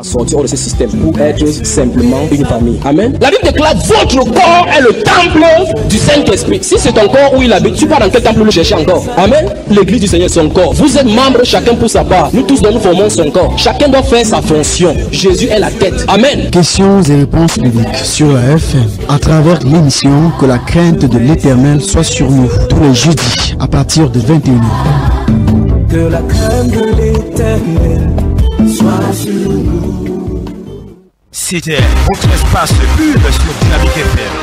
Sortir de ce système pour être simplement une famille. Amen. La Bible déclare votre corps est le temple du Saint-Esprit. Si c'est ton corps où il habite, tu vas dans quel temple le chercher encore? Amen. L'église du Seigneur est son corps. Vous êtes membres, chacun pour sa part. Nous tous, nous formons son corps. Chacun doit faire sa fonction. Jésus est la tête. Amen. Questions et réponses bibliques sur la FM à travers l'émission Que la crainte de l'Éternel soit sur nous tous les jeudis à partir de 21h. Que la crainte de l'Éternel soit sur nous. C'était votre espace Bulle sur Dynamique FM.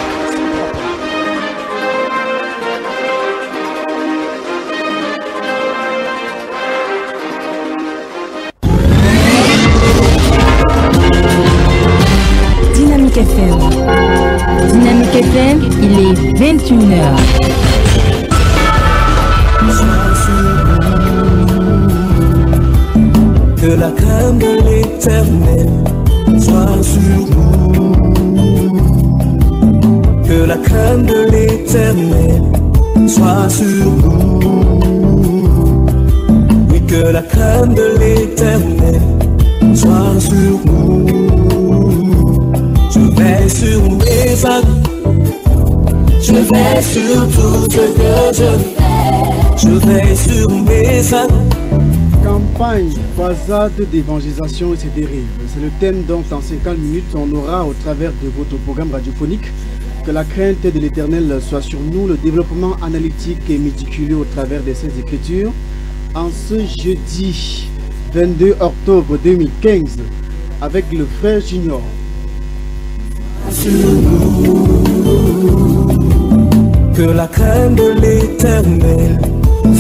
Dynamique FM. Dynamique FM, il est 21h. Que la crainte de l'Éternel soit sur nous. Que la crainte de l'Éternel soit sur nous. Oui, que la crainte de l'Éternel soit sur nous. Je vais sur mes actes, je vais sur tout ce que je fais. Je vais sur mes actes. Campagne croisade d'évangélisation et ses dérives. C'est le thème dont en 50 minutes on aura au travers de votre programme radiophonique Que la crainte de l'Éternel soit sur nous, le développement analytique et méticuleux au travers des Saintes Écritures. En ce jeudi 22 octobre 2015 avec le frère Junior. Que la crainte de l'Éternel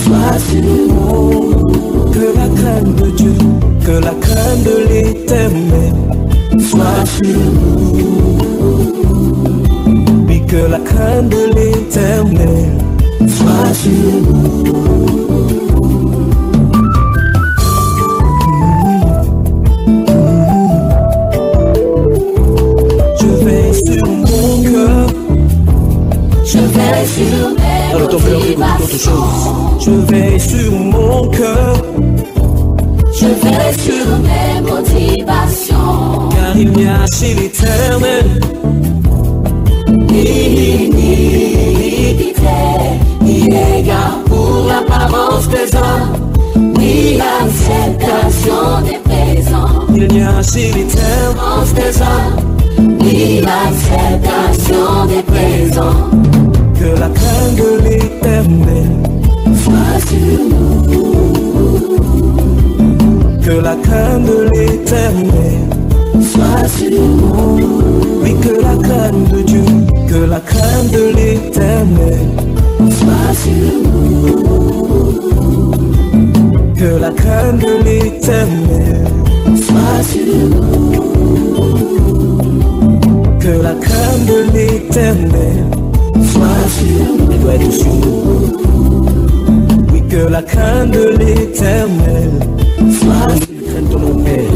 soit sur nous. Que la crainte de Dieu, que la crainte de l'Éternel soit sur nous. Oui, que la crainte de l'Éternel soit sur nous. Je vais sur mon cœur, je vais sur mes motivations. Je vais sur mon cœur, je vais sur mes motivations. Car il n'y a chez l'Éternel ni iniquité, ni égard pour l'apparence des hommes, ni l'acceptation des présents. Il n'y a chez l'Éternel des hommes, ni l'acceptation des présents. Que la crainte de l'Éternel soit sur nous. Que la crainte de l'Éternel soit sur nous. Oui, que la crainte de Dieu, que la crainte de l'Éternel soit sur nous. Que la crainte de l'Éternel soit sur nous. Que la crainte de l'Éternel soit sur nous. Elle doit être sur nous. Oui, que la crainte de l'Éternel soit sur nous. Crainte de nos pères.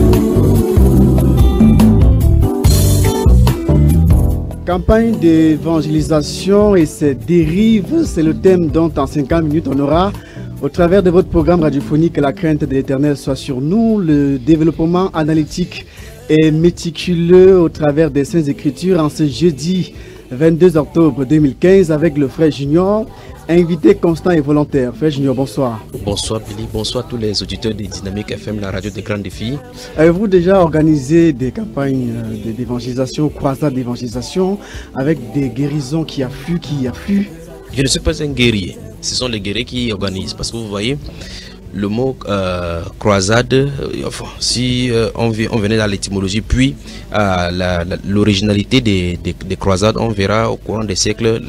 Campagne d'évangélisation et ses dérives, c'est le thème dont en 50 minutes on aura au travers de votre programme radiophonique La crainte de l'Éternel soit sur nous, le développement analytique et méticuleux au travers des Saintes Écritures en ce jeudi 22 octobre 2015 avec le frère Junior, invité constant et volontaire. Frère Junior, bonsoir. Bonsoir Billy, bonsoir tous les auditeurs de Dynamique FM, la radio des grands défis. Avez-vous déjà organisé des campagnes d'évangélisation, croisades d'évangélisation avec des guérisons qui affluent? Je ne suis pas un guerrier, ce sont les guerriers qui organisent parce que vous voyez le mot croisade, enfin, si on venait dans l'étymologie, puis l'originalité des croisades, on verra au courant des siècles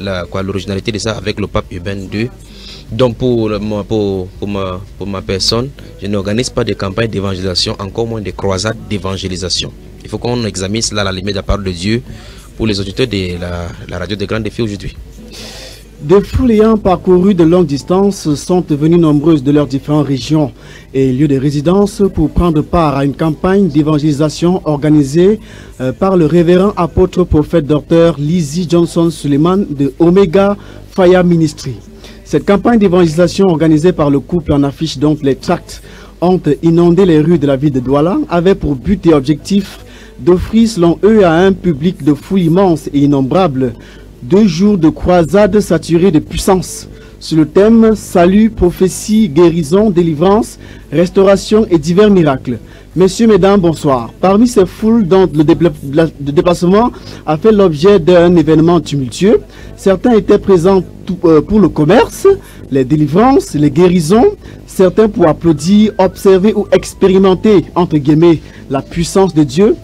l'originalité de ça avec le pape Urbain II. Donc pour ma personne, je n'organise pas de campagnes d'évangélisation, encore moins de croisades d'évangélisation. Il faut qu'on examine cela à la limite de la parole de Dieu pour les auditeurs de la radio des grands défis aujourd'hui. Des foules ayant parcouru de longues distances sont venues nombreuses de leurs différentes régions et lieux de résidence pour prendre part à une campagne d'évangélisation organisée par le révérend apôtre prophète Dr Lizzie Johnson Suleiman de Omega Fire Ministry. Cette campagne d'évangélisation organisée par le couple en affiche donc les tracts ont inondé les rues de la ville de Douala avaient pour but et objectif d'offrir selon eux à un public de foules immenses et innombrables 2 jours de croisade saturés de puissance sur le thème salut, prophétie, guérison, délivrance, restauration et divers miracles. Messieurs, mesdames, bonsoir. Parmi ces foules dont le déplacement a fait l'objet d'un événement tumultueux, certains étaient présents pour le commerce, les délivrances, les guérisons, certains pour applaudir, observer ou expérimenter, entre guillemets, la puissance de Dieu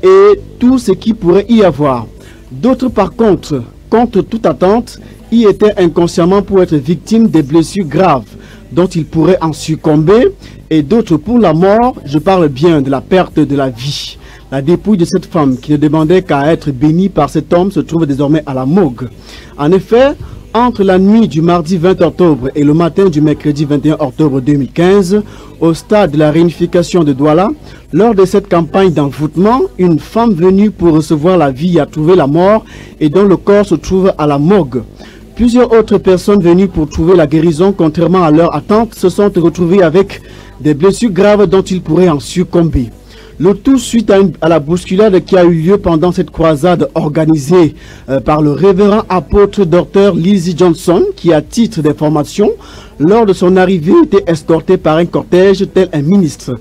et tout ce qui pourrait y avoir. D'autres, par contre, contre toute attente, y étaient inconsciemment pour être victimes des blessures graves dont ils pourraient en succomber, et d'autres pour la mort. Je parle bien de la perte de la vie. La dépouille de cette femme qui ne demandait qu'à être bénie par cet homme se trouve désormais à la morgue. En effet, entre la nuit du mardi 20 octobre et le matin du mercredi 21 octobre 2015, au stade de la réunification de Douala, lors de cette campagne d'envoûtement, une femme venue pour recevoir la vie a trouvé la mort et dont le corps se trouve à la morgue. Plusieurs autres personnes venues pour trouver la guérison, contrairement à leur attente, se sont retrouvées avec des blessures graves dont ils pourraient en succomber. Le tout suite à la bousculade qui a eu lieu pendant cette croisade organisée par le révérend apôtre Dr Lizzie Johnson, qui à titre d'information, lors de son arrivée, était escorté par un cortège tel un ministre.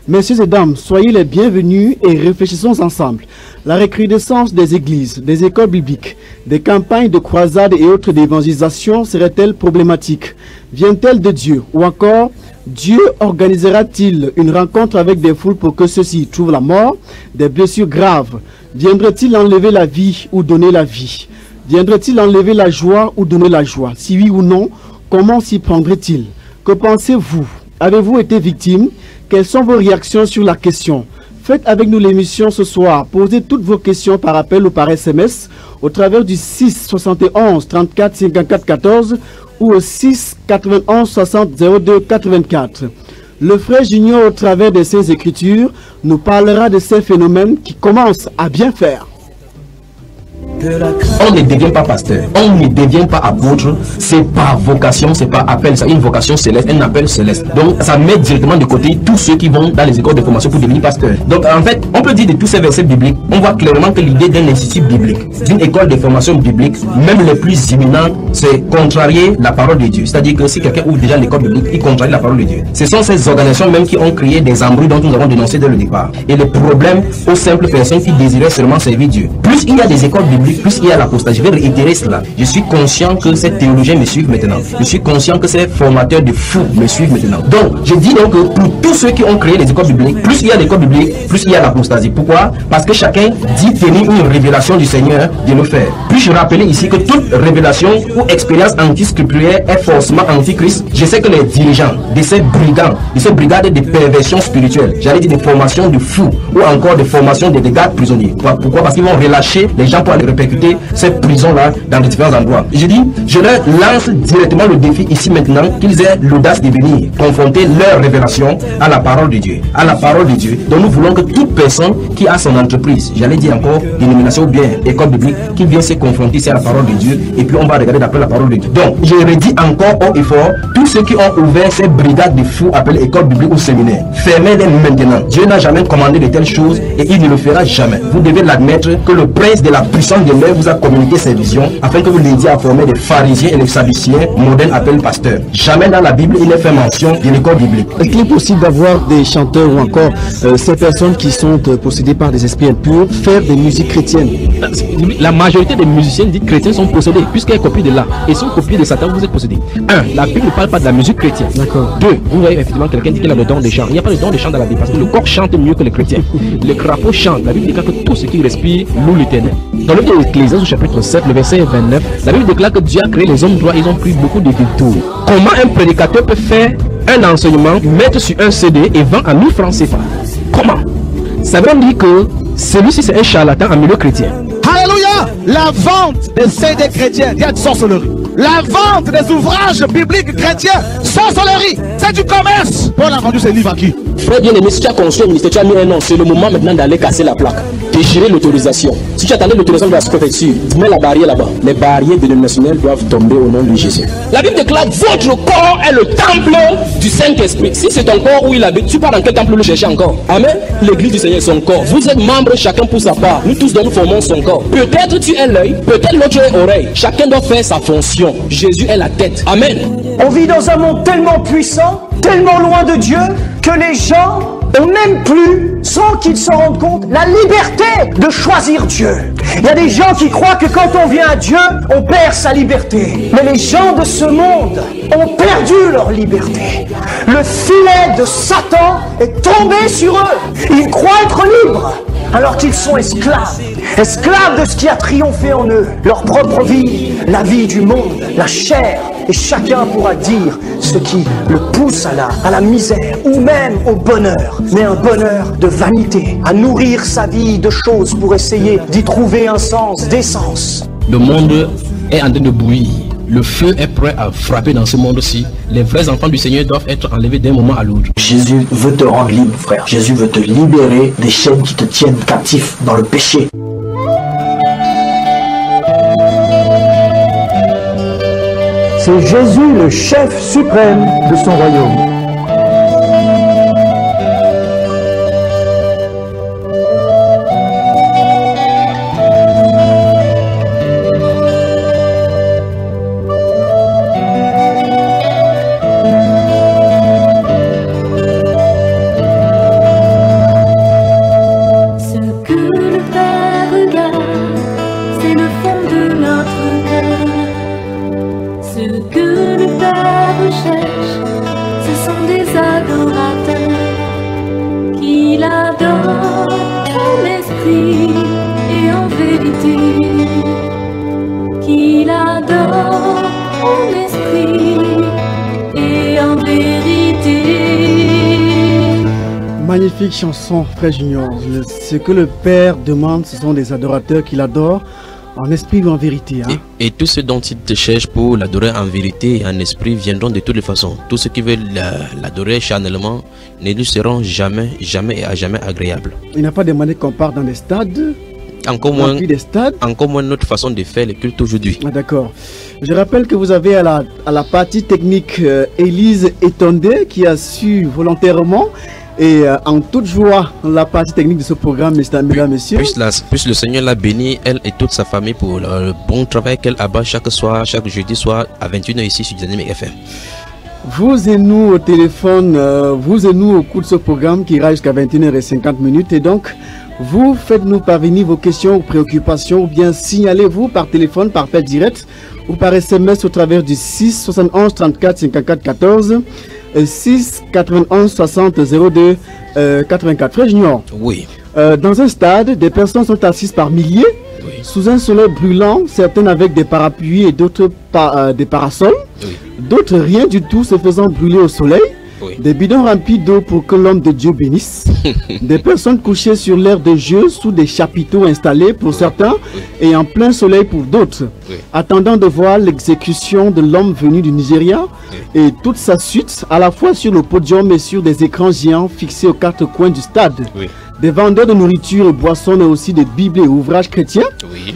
Messieurs et dames, soyez les bienvenus et réfléchissons ensemble. La recrudescence des églises, des écoles bibliques, des campagnes de croisade et autres d'évangélisation serait-elle problématique? Vient-elle de Dieu? Ou encore, Dieu organisera-t-il une rencontre avec des foules pour que ceux-ci trouvent la mort, des blessures graves? Viendrait-il enlever la vie ou donner la vie? Viendrait-il enlever la joie ou donner la joie? Si oui ou non, comment s'y prendrait-il? Que pensez-vous? Avez-vous été victime? Quelles sont vos réactions sur la question? Faites avec nous l'émission ce soir. Posez toutes vos questions par appel ou par SMS au travers du 6 71 34 54 14 ou au 6 91 60 02 84. Le frère Junior, au travers de ses écritures, nous parlera de ces phénomènes qui commencent à bien faire. On ne devient pas pasteur, on ne devient pas apôtre, c'est par vocation, c'est par appel, c'est une vocation céleste, un appel céleste. Donc ça met directement de côté tous ceux qui vont dans les écoles de formation pour devenir pasteur. Donc en fait, on peut dire de tous ces versets bibliques, on voit clairement que l'idée d'un institut biblique, d'une école de formation biblique, même les plus imminentes, c'est contrarier la parole de Dieu. C'est-à-dire que si quelqu'un ouvre déjà l'école biblique, il contrarie la parole de Dieu. Ce sont ces organisations même qui ont créé des embrouilles dont nous avons dénoncé dès le départ. Et le problème aux simples personnes qui désiraient seulement servir Dieu. Plus il y a des écoles bibliques, plus il y a l'apostasie. Je vais réitérer cela. Je suis conscient que ces théologiens me suivent maintenant. Je suis conscient que ces formateurs de fous me suivent maintenant. Donc, je dis donc que pour tous ceux qui ont créé les écoles bibliques, plus il y a l'école biblique, plus il y a l'apostasie. Pourquoi? Parce que chacun dit tenir une révélation du Seigneur de le faire. Puis-je rappeler ici que toute révélation ou expérience anti-scripturaire est forcément anti-Christ? Je sais que les dirigeants de ces brigands, de ces brigades de perversion spirituelle, j'allais dire des formations de fous ou encore des formations de gardes prisonniers. Pourquoi? Parce qu'ils vont relâcher les gens pour aller répercuter ces prisons-là dans les différents endroits. Je dis, je leur lance directement le défi ici maintenant qu'ils aient l'audace de venir confronter leur révélation à la parole de Dieu. À la parole de Dieu. Donc nous voulons que toute personne qui a son entreprise, j'allais dire encore dénomination ou bien école biblique, qui vient se confronter ici à la parole de Dieu et puis on va regarder d'après la parole de Dieu. Donc je redis encore haut et fort, tous ceux qui ont ouvert ces brigades de fous appelées école biblique ou séminaire, fermez-les maintenant. Dieu n'a jamais commandé de telles choses et il ne le fera jamais. Vous devez l'admettre que le prince de la puissance de l'air vous a communiqué ses visions afin que vous l'aidiez à former des pharisiens et des sadduciens modernes appelés pasteurs. Jamais dans la Bible il n'est fait mention de l'école biblique. Est-il possible d'avoir des chanteurs ou encore ces personnes qui sont possédées par des esprits impurs faire des musiques chrétiennes? La majorité des musiciens dits chrétiens sont possédés puisqu'ils copient de là. Et si vous copiez de Satan, vous êtes possédés. 1. La Bible ne parle pas de la musique chrétienne. D'accord. 2. Vous voyez effectivement quelqu'un dit qu'il a le don des chants. Il n'y a pas de don des chants dans la Bible parce que le corps chante mieux que les chrétiens. Les crapauds chantent. La Bible déclare que tout ce qui respire loue l'Éternel. Dans le livre d'Ecclésiaste au chapitre 7, le verset 29, la Bible déclare que Dieu a créé les hommes droits, ils ont pris beaucoup de détours. Comment un prédicateur peut faire un enseignement, mettre sur un CD et vendre à 1000 francs CFA? Comment? Ça veut dire que celui-ci c'est un charlatan en milieu chrétien. Alléluia! La vente des CD chrétiens, il y a de sorcellerie. La vente des ouvrages bibliques chrétiens, sorcellerie. C'est du commerce. Paul a vendu ses livres à qui? Frère bien-aimé, si tu as construit un ministère, tu as mis un nom, c'est le moment maintenant d'aller casser la plaque, déchirer l'autorisation. Si tu attendais l'autorisation de la préfecture, mets la barrière là-bas. Les barrières dénominationnelles doivent tomber au nom de Jésus. La Bible déclare, votre corps est le temple du Saint-Esprit. Si c'est ton corps où il habite, tu pars dans quel temple le chercher encore? Amen. L'église du Seigneur est son corps. Vous êtes membres, chacun pour sa part. Nous tous, nous formons son corps. Peut-être tu es l'œil, peut-être l'autre est l'oreille. Chacun doit faire sa fonction. Jésus est la tête. Amen. On vit dans un monde tellement puissant, tellement loin de Dieu, que les gens ont même plus, sans qu'ils s'en rendent compte, la liberté de choisir Dieu. Il y a des gens qui croient que quand on vient à Dieu, on perd sa liberté. Mais les gens de ce monde ont perdu leur liberté. Le filet de Satan est tombé sur eux. Ils croient être libres, alors qu'ils sont esclaves. Esclaves de ce qui a triomphé en eux. Leur propre vie, la vie du monde, la chair. Et chacun pourra dire ce qui le pousse à la misère ou même au bonheur. Mais un bonheur de vanité, à nourrir sa vie de choses pour essayer d'y trouver un sens, des sens. Le monde est en train de bouillir. Le feu est prêt à frapper dans ce monde-ci. Les vrais enfants du Seigneur doivent être enlevés d'un moment à l'autre. Jésus veut te rendre libre, frère. Jésus veut te libérer des chaînes qui te tiennent captif dans le péché. C'est Jésus le chef suprême de son royaume. Magnifique chanson, frère Junior. Ce que le Père demande, ce sont des adorateurs qui l'adorent en esprit ou en vérité. Hein? Et tous ceux dont il te cherche pour l'adorer en vérité et en esprit viendront de toutes les façons. Tous ceux qui veulent l'adorer charnellement ne lui seront jamais et à jamais agréables. Il n'a pas demandé qu'on parte dans des stades. Encore moins notre façon de faire le culte aujourd'hui. Ah, d'accord. Je rappelle que vous avez à la partie technique Élise Etondé qui a su volontairement et en toute joie la partie technique de ce programme, mesdames, messieurs. Puisse le Seigneur l'a béni, elle et toute sa famille, pour le bon travail qu'elle abat chaque soir, chaque jeudi soir à 21h ici sur Dynamique FM. Vous et nous au téléphone, vous et nous au cours de ce programme qui ira jusqu'à 21h50. Et donc, vous faites-nous parvenir vos questions ou préoccupations, ou bien signalez-vous par téléphone, par appel direct ou par SMS au travers du 6 71 34 54 14 6 91 60 02 84. Frère Junior, oui. Dans un stade, des personnes sont assises par milliers, oui, sous un soleil brûlant, certaines avec des parapluies et d'autres des parasols, oui, d'autres rien du tout, se faisant brûler au soleil. Oui. Des bidons remplis d'eau pour que l'homme de Dieu bénisse. Des personnes couchées sur l'aire de jeu sous des chapiteaux installés pour certains, oui, et en plein soleil pour d'autres, oui, attendant de voir l'exécution de l'homme venu du Nigeria, oui, et toute sa suite, à la fois sur le podium et sur des écrans géants fixés aux quatre coins du stade. Oui. Des vendeurs de nourriture et boissons, mais aussi des bibles et ouvrages chrétiens. Oui.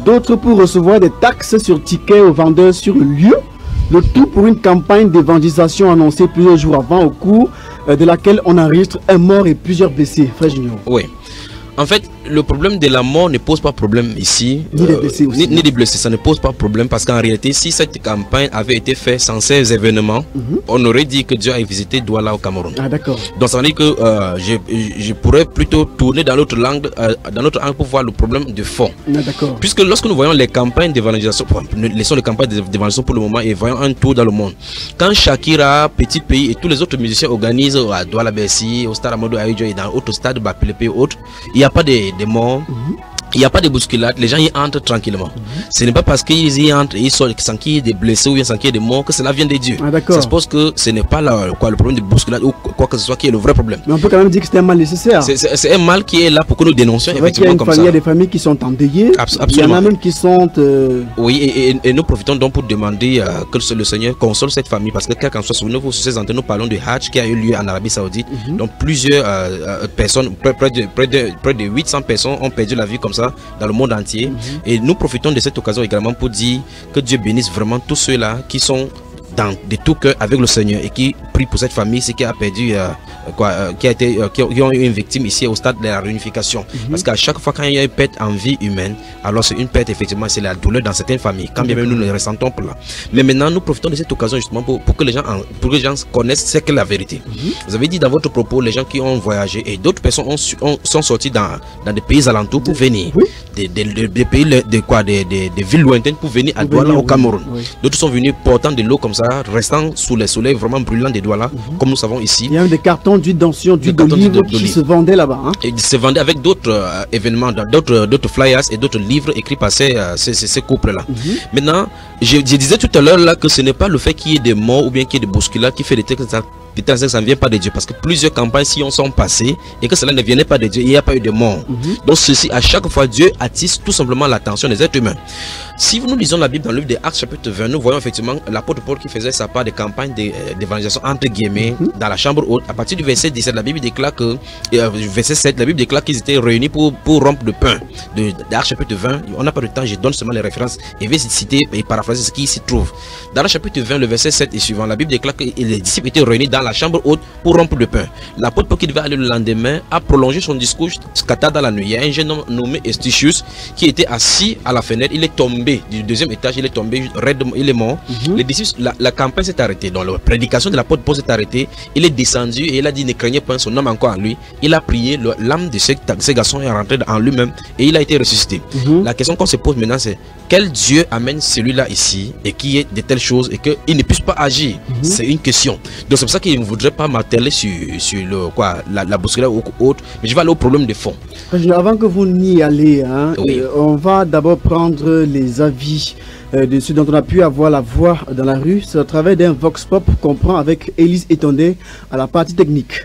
D'autres pour recevoir des taxes sur tickets aux vendeurs sur le lieu. Le tout pour une campagne d'évangélisation annoncée plusieurs jours avant, au cours de laquelle on enregistre un mort et plusieurs blessés. Frère Junior. Oui. En fait, le problème de la mort ne pose pas problème ici. Ni des blessés aussi. Ni des blessés, ça ne pose pas problème parce qu'en réalité, si cette campagne avait été faite sans ces événements, on aurait dit que Dieu a visité Douala au Cameroun. Ah, d'accord. Donc ça veut dire que je pourrais plutôt tourner dans l'autre angle, pour voir le problème de fond. Ah, d'accord. Puisque lorsque nous voyons les campagnes d'évangélisation, laissons les campagnes d'évangélisation pour le moment et voyons un tour dans le monde. Quand Shakira, Petit Pays et tous les autres musiciens organisent à Douala Bessi, au Stade Amadou Aïdjo et dans d'autres stades, Bapilépé et autres, il n'y a pas de morts, Il n'y a pas de bousculade, les gens y entrent tranquillement. Ce n'est pas parce qu'ils y entrent et ils sortent sans qu'il y ait des blessés ou bien sans qu'il y ait des morts que cela vient de Dieu. Ça suppose que ce n'est pas le problème de bousculade ou quoi que ce soit qui est le vrai problème. Mais on peut quand même dire que c'est un mal nécessaire. C'est un mal qui est là pour que nous dénoncions effectivement comme ça. Il y a des familles qui sont endeuillées. Absolument. Il y en a même qui sont... Oui, et nous profitons donc pour demander que le Seigneur console cette famille parce que quel qu'en soit, souvenez-vous, sur ces antennes, nous parlons du Hajj qui a eu lieu en Arabie Saoudite. Donc plusieurs personnes, près de 800 personnes ont perdu la vie comme ça dans le monde entier. Et nous profitons de cette occasion également pour dire que Dieu bénisse vraiment tous ceux-là qui sont de tout cœur avec le Seigneur et qui prient pour cette famille, c'est qui a perdu, qui ont eu une victime ici au stade de la réunification. Parce qu'à chaque fois quand il y a une perte en vie humaine, alors c'est une perte effectivement, c'est la douleur dans certaines familles, quand bien même nous le ressentons pour là. Mais maintenant nous profitons de cette occasion justement pour que les gens connaissent ce qu'est la vérité. Vous avez dit dans votre propos les gens qui ont voyagé et d'autres personnes sont sorties dans des pays alentours pour venir, des pays des villes lointaines pour venir à Douala au Cameroun. D'autres sont venus portant de l'eau comme ça, restant sous les soleils vraiment brûlants des Douala, comme nous savons ici. Il y a des cartons d'huile d'onction, d'huile d'olive qui se vendaient là-bas. Et ils se vendaient avec d'autres événements, d'autres flyers et d'autres livres écrits par ces couples-là. Maintenant, je disais tout à l'heure là que ce n'est pas le fait qu'il y ait des morts ou bien qu'il y ait des bousculades qui fait des trucs que ça ne vient pas de Dieu, parce que plusieurs campagnes si on sont passées et que cela ne venait pas de Dieu, il n'y a pas eu de mort. Donc ceci, à chaque fois, Dieu attise tout simplement l'attention des êtres humains. Si nous lisons la Bible dans le livre des Actes chapitre 20, nous voyons effectivement l'apôtre Paul qui faisait sa part des campagnes d'évangélisation entre guillemets dans la chambre haute. À partir du verset 17, la Bible déclare que, verset 7, la Bible déclare qu'ils étaient réunis pour rompre le pain. D'Actes chapitre 20, on n'a pas de temps, je donne seulement les références et vais citer et paraphraser ce qui s'y trouve. Dans le chapitre 20, le verset 7 et suivant, la Bible déclare que les disciples étaient réunis dans la chambre haute pour rompre le pain. L'apôtre Paul qui devait aller le lendemain a prolongé son discours jusqu'à tard dans la nuit. Il y a un jeune homme nommé Eustychius qui était assis à la fenêtre. Il est tombé du deuxième étage, il est tombé raide, il est mort. Les disciples, la campagne s'est arrêtée. Donc la prédication de l'apôtre Paul s'est arrêtée. Il est descendu et il a dit ne craignez pas, son âme encore en lui. Il a prié, l'âme de ces garçons est rentrée en lui-même et il a été ressuscité. La question qu'on se pose maintenant c'est quel Dieu amène celui-là ici et qui est de telles choses et qu'il ne puisse pas agir. C'est une question. Donc c'est pour ça qu'il ne voudrait pas m'atteler sur la bousculade ou autre, mais je vais aller au problème de fond. Avant que vous n'y allez, on va d'abord prendre les avis de ceux dont on a pu avoir la voix dans la rue. C'est à travers d'un vox pop qu'on prend avec Élise Etondé à la partie technique.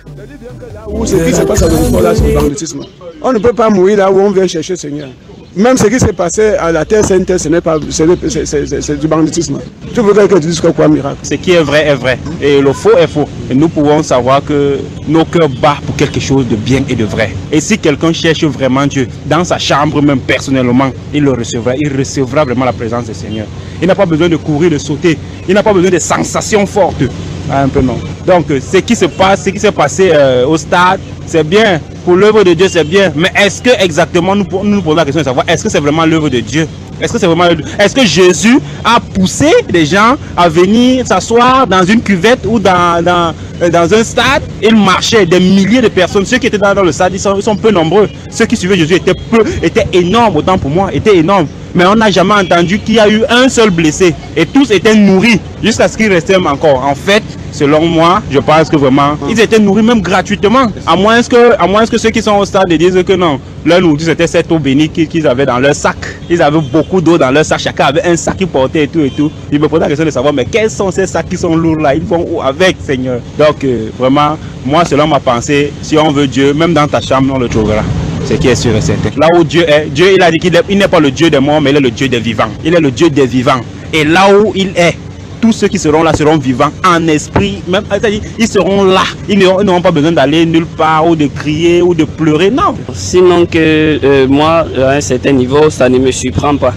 Ce qui se passe à l'Europe, là, c'est le banditisme. On ne peut pas mourir là où on vient chercher le Seigneur. Même ce qui s'est passé à la Terre Sainte, ce n'est pas, c'est du banditisme. Tu voudrais que tu dises quoi miracle? Ce qui est vrai et le faux est faux. Et nous pouvons savoir que nos cœurs battent pour quelque chose de bien et de vrai. Et si quelqu'un cherche vraiment Dieu, dans sa chambre même personnellement, il le recevra. Il recevra vraiment la présence du Seigneur. Il n'a pas besoin de courir, de sauter. Il n'a pas besoin de sensations fortes. Un peu non. Donc ce qui se passe, ce qui s'est passé au stade, c'est bien. Pour l'œuvre de Dieu, c'est bien. Mais est-ce que exactement, nous posons la question de savoir, est-ce que c'est vraiment l'œuvre de Dieu? Est-ce que c'est vraiment, est-ce que Jésus a poussé les gens à venir s'asseoir dans une cuvette ou dans un stade? Il marchait, des milliers de personnes. Ceux qui étaient dans le stade, ils sont peu nombreux. Ceux qui suivaient Jésus étaient énormes, autant pour moi, étaient énormes. Mais on n'a jamais entendu qu'il y a eu un seul blessé. Et tous étaient nourris jusqu'à ce qu'il restait encore. En fait, selon moi, je pense que vraiment, ils étaient nourris même gratuitement. À moins que ceux qui sont au stade disent que non, leur nourriture c'était cette eau bénite qu'ils avaient dans leur sac. Ils avaient beaucoup d'eau dans leur sac. Chacun avait un sac qu'ils portait et tout et tout. Il me posait la question de savoir, mais quels sont ces sacs qui sont lourds là? Ils vont où avec, Seigneur? Donc, vraiment, moi, selon ma pensée, si on veut Dieu, même dans ta chambre, on le trouvera. Ce qui est sûr et certain. Là où Dieu est, Dieu il a dit qu'il n'est pas le Dieu des morts, mais il est le Dieu des vivants. Il est le Dieu des vivants. Et là où il est, tous ceux qui seront là seront vivants en esprit. Même, c'est-à-dire, ils seront là. Ils n'auront pas besoin d'aller nulle part ou de crier ou de pleurer. Non. Sinon que moi, à un certain niveau, ça ne me surprend pas.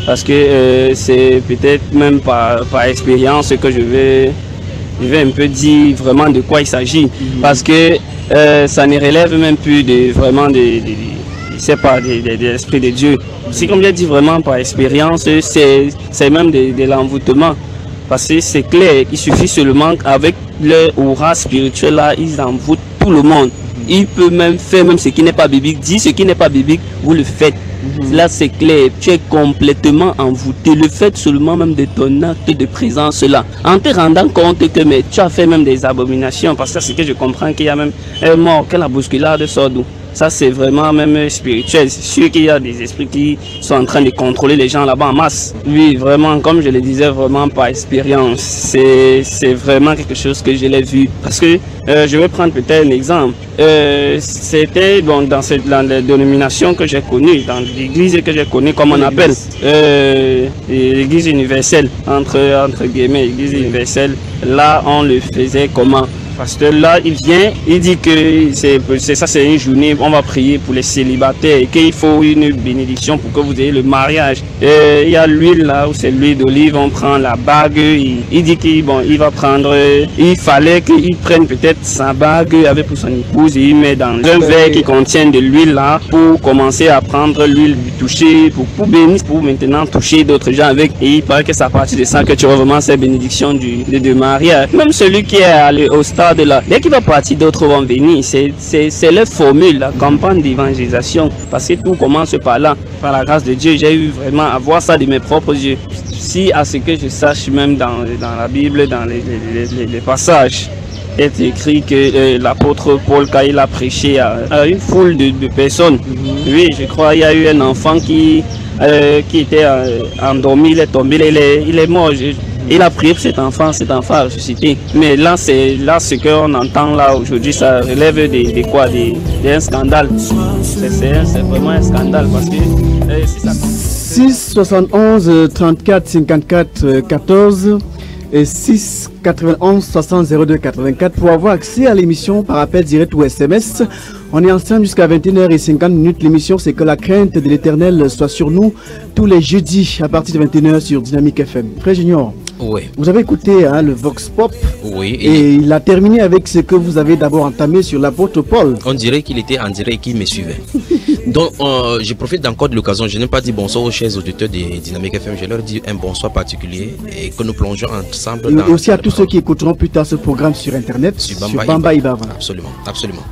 Parce que c'est peut-être même par expérience que je vais un peu dire vraiment de quoi il s'agit. Parce que ça ne relève même plus de l'esprit de Dieu. C'est comme j'ai dit vraiment par expérience, c'est même de l'envoûtement. Parce que c'est clair, il suffit seulement avec leur aura spirituelle là, ils envoûtent tout le monde. Il peut même faire même ce qui n'est pas biblique. Dit ce qui n'est pas biblique, vous le faites. Là c'est clair, tu es complètement envoûté. Le fait seulement même de ton acte de présence là, en te rendant compte que tu as fait même des abominations. Parce que c'est que je comprends qu'il y a même un mort, que la bousculade sort d'où? Ça, c'est vraiment même spirituel. C'est sûr qu'il y a des esprits qui sont en train de contrôler les gens là-bas en masse. Oui, vraiment, comme je le disais, vraiment par expérience. C'est vraiment quelque chose que je l'ai vu. Parce que je vais prendre peut-être un exemple. C'était bon, dans la dénomination que j'ai connue, dans l'église que j'ai connue, comme on appelle, l'église universelle, entre guillemets, l'église universelle. Là, on le faisait comment? Parce que là, il vient, il dit que c'est une journée, on va prier pour les célibataires et qu'il faut une bénédiction pour que vous ayez le mariage. Il y a l'huile là, où c'est l'huile d'olive, on prend la bague, il dit qu'il va prendre, il fallait qu'il prenne peut-être sa bague avec pour son épouse et il met dans un verre qui contient de l'huile là pour commencer à prendre l'huile du toucher, pour bénir, pour maintenant toucher d'autres gens avec. Et il paraît que c'est à partir de ça que tu vois vraiment ces bénédictions de mariage. Même celui qui est allé au stade de là, dès qu'il va partir, d'autres vont venir. C'est leur formule, la campagne d'évangélisation. Parce que tout commence par là. Par la grâce de Dieu, j'ai eu vraiment à voir ça de mes propres yeux. Si à ce que je sache, même dans la Bible, dans les passages, est écrit que l'apôtre Paul, quand il a prêché à une foule de personnes, oui, je crois qu'il y a eu un enfant qui était endormi, il est tombé, il est mort. Il a prié pour cet enfant a ressuscité. Mais là, ce qu'on entend là aujourd'hui, ça relève d'un scandale. C'est vraiment un scandale parce que si ça... 6 71 34 54 14 et 6 91 60 02 84 pour avoir accès à l'émission par appel direct ou SMS. On est ensemble jusqu'à 21h50. L'émission, c'est que la crainte de l'Éternel soit sur nous tous les jeudis à partir de 21h sur Dynamique FM. Frère Junior, oui. Vous avez écouté le Vox Pop. Oui. Et il a terminé avec ce que vous avez d'abord entamé sur l'apôtre Paul. On dirait qu'il était en direct et qu'il me suivait. Donc, je profite encore de l'occasion. Je n'ai pas dit bonsoir aux chers auditeurs de Dynamique FM. Je leur dis un bonsoir particulier et que nous plongeons ensemble. Et aussi à tous ceux qui écouteront plus tard ce programme sur Internet, sur Bamba Iba. Voilà. Absolument.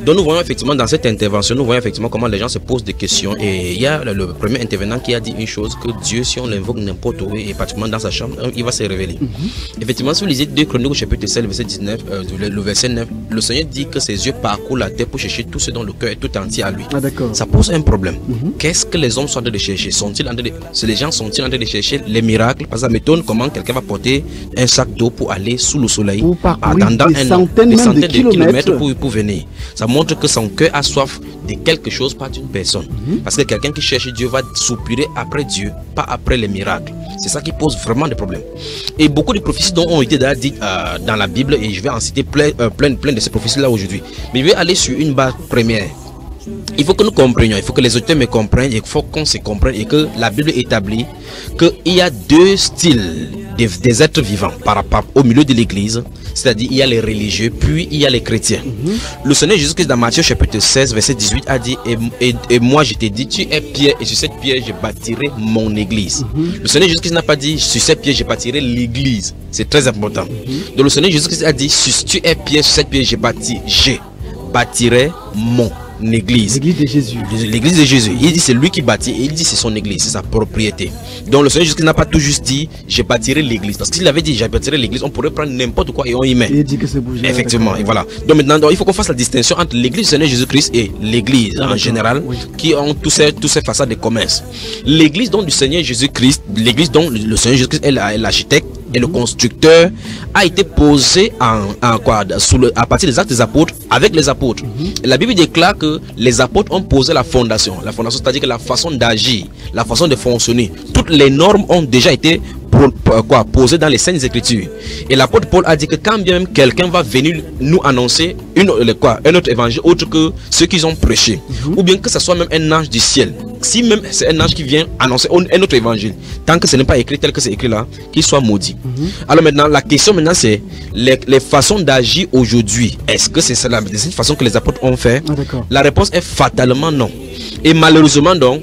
Donc, nous voyons effectivement dans cette intervention, nous voyons effectivement comment les gens se posent des questions. Et il y a le premier intervenant qui a dit une chose, que Dieu, si on l'invoque n'importe où, et particulièrement dans sa chambre, il va se révéler. Effectivement, si vous lisez 2 Chroniques au chapitre 7, verset 19, le verset 9, le Seigneur dit que ses yeux parcourent la terre pour chercher tout ce dont le cœur est tout entier à lui. Ah, d'accord. Ça pose un problème. Qu'est-ce que les hommes sont en train de chercher? Les gens sont-ils en train de chercher les miracles? Parce que ça m'étonne comment quelqu'un va porter un sac d'eau pour aller sous le soleil, attendant des centaines de kilomètres pour venir. Ça montre que son cœur a soif de quelque chose, pas d'une personne. Parce que quelqu'un qui cherche Dieu va soupirer après Dieu, pas après les miracles. C'est ça qui pose vraiment des problèmes. Et beaucoup de prophéties dont ont été dites dans la Bible, et je vais en citer plein de ces prophéties-là aujourd'hui. Mais je vais aller sur une base première. Il faut que nous comprenions, il faut que les auteurs me comprennent, il faut qu'on se comprenne et que la Bible établit qu'il y a 2 styles des êtres vivants par rapport au milieu de l'église, c'est-à-dire il y a les religieux, puis il y a les chrétiens. Le Seigneur Jésus-Christ dans Matthieu chapitre 16, verset 18 a dit et moi je t'ai dit, tu es pierre et sur cette pierre je bâtirai mon église. Le Seigneur Jésus-Christ n'a pas dit sur cette pierre je bâtirai l'église, c'est très important. Donc le Seigneur Jésus-Christ a dit tu es pierre, sur cette pierre je bâtirai mon église. L'église de Jésus. L'église de Jésus. Il dit c'est lui qui bâtit et il dit c'est son église, c'est sa propriété. Donc le Seigneur Jésus n'a pas tout juste dit je bâtirai l'église. Parce qu'il avait dit je bâtirai l'église, on pourrait prendre n'importe quoi et on y met. Et il dit que c'est bougé. Effectivement, et voilà. Donc maintenant, il faut qu'on fasse la distinction entre l'église du Seigneur Jésus-Christ et l'église en général, qui ont tous ces façades de commerce. L'église donc du Seigneur Jésus-Christ, l'église dont le Seigneur Jésus-Christ est l'architecte et le constructeur, a été posé à partir des actes des apôtres avec les apôtres. La Bible déclare que les apôtres ont posé la fondation. La fondation, c'est-à-dire que la façon d'agir, la façon de fonctionner, toutes les normes ont déjà été posées dans les Saintes Écritures. Et l'apôtre Paul a dit que quand bien même quelqu'un va venir nous annoncer un autre évangile autre que ceux qu'ils ont prêché, ou bien que ce soit même un ange du ciel, si même c'est un ange qui vient annoncer un autre évangile, tant que ce n'est pas écrit tel que c'est écrit là, qu'il soit maudit. Alors maintenant, la question maintenant c'est les façons d'agir aujourd'hui. Est-ce que c'est cette façon que les apôtres ont fait? La réponse est fatalement non. Et malheureusement donc,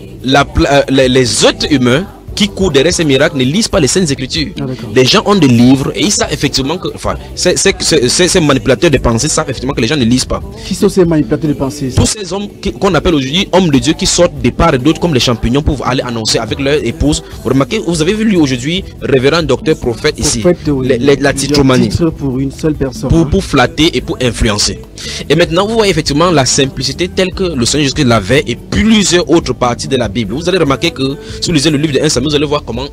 les êtres humains qui courent derrière ces miracles ne lisent pas les Saintes Écritures. Les gens ont des livres et ils savent effectivement que, ces manipulateurs de pensée savent effectivement que les gens ne lisent pas. Qui sont ces manipulateurs de pensée? Tous ces hommes qu'on appelle aujourd'hui hommes de Dieu qui sortent de part et d'autre comme les champignons pour aller annoncer avec leur épouse. Vous remarquez, vous avez vu lui aujourd'hui, révérend docteur prophète ici, la titromanie. Pour une seule personne. Pour flatter et pour influencer. Et maintenant, vous voyez effectivement la simplicité telle que le Seigneur Jésus l'avait et plusieurs autres parties de la Bible. Vous allez remarquer que si vous lisez le livre de 1 Samuel, vous allez voir comment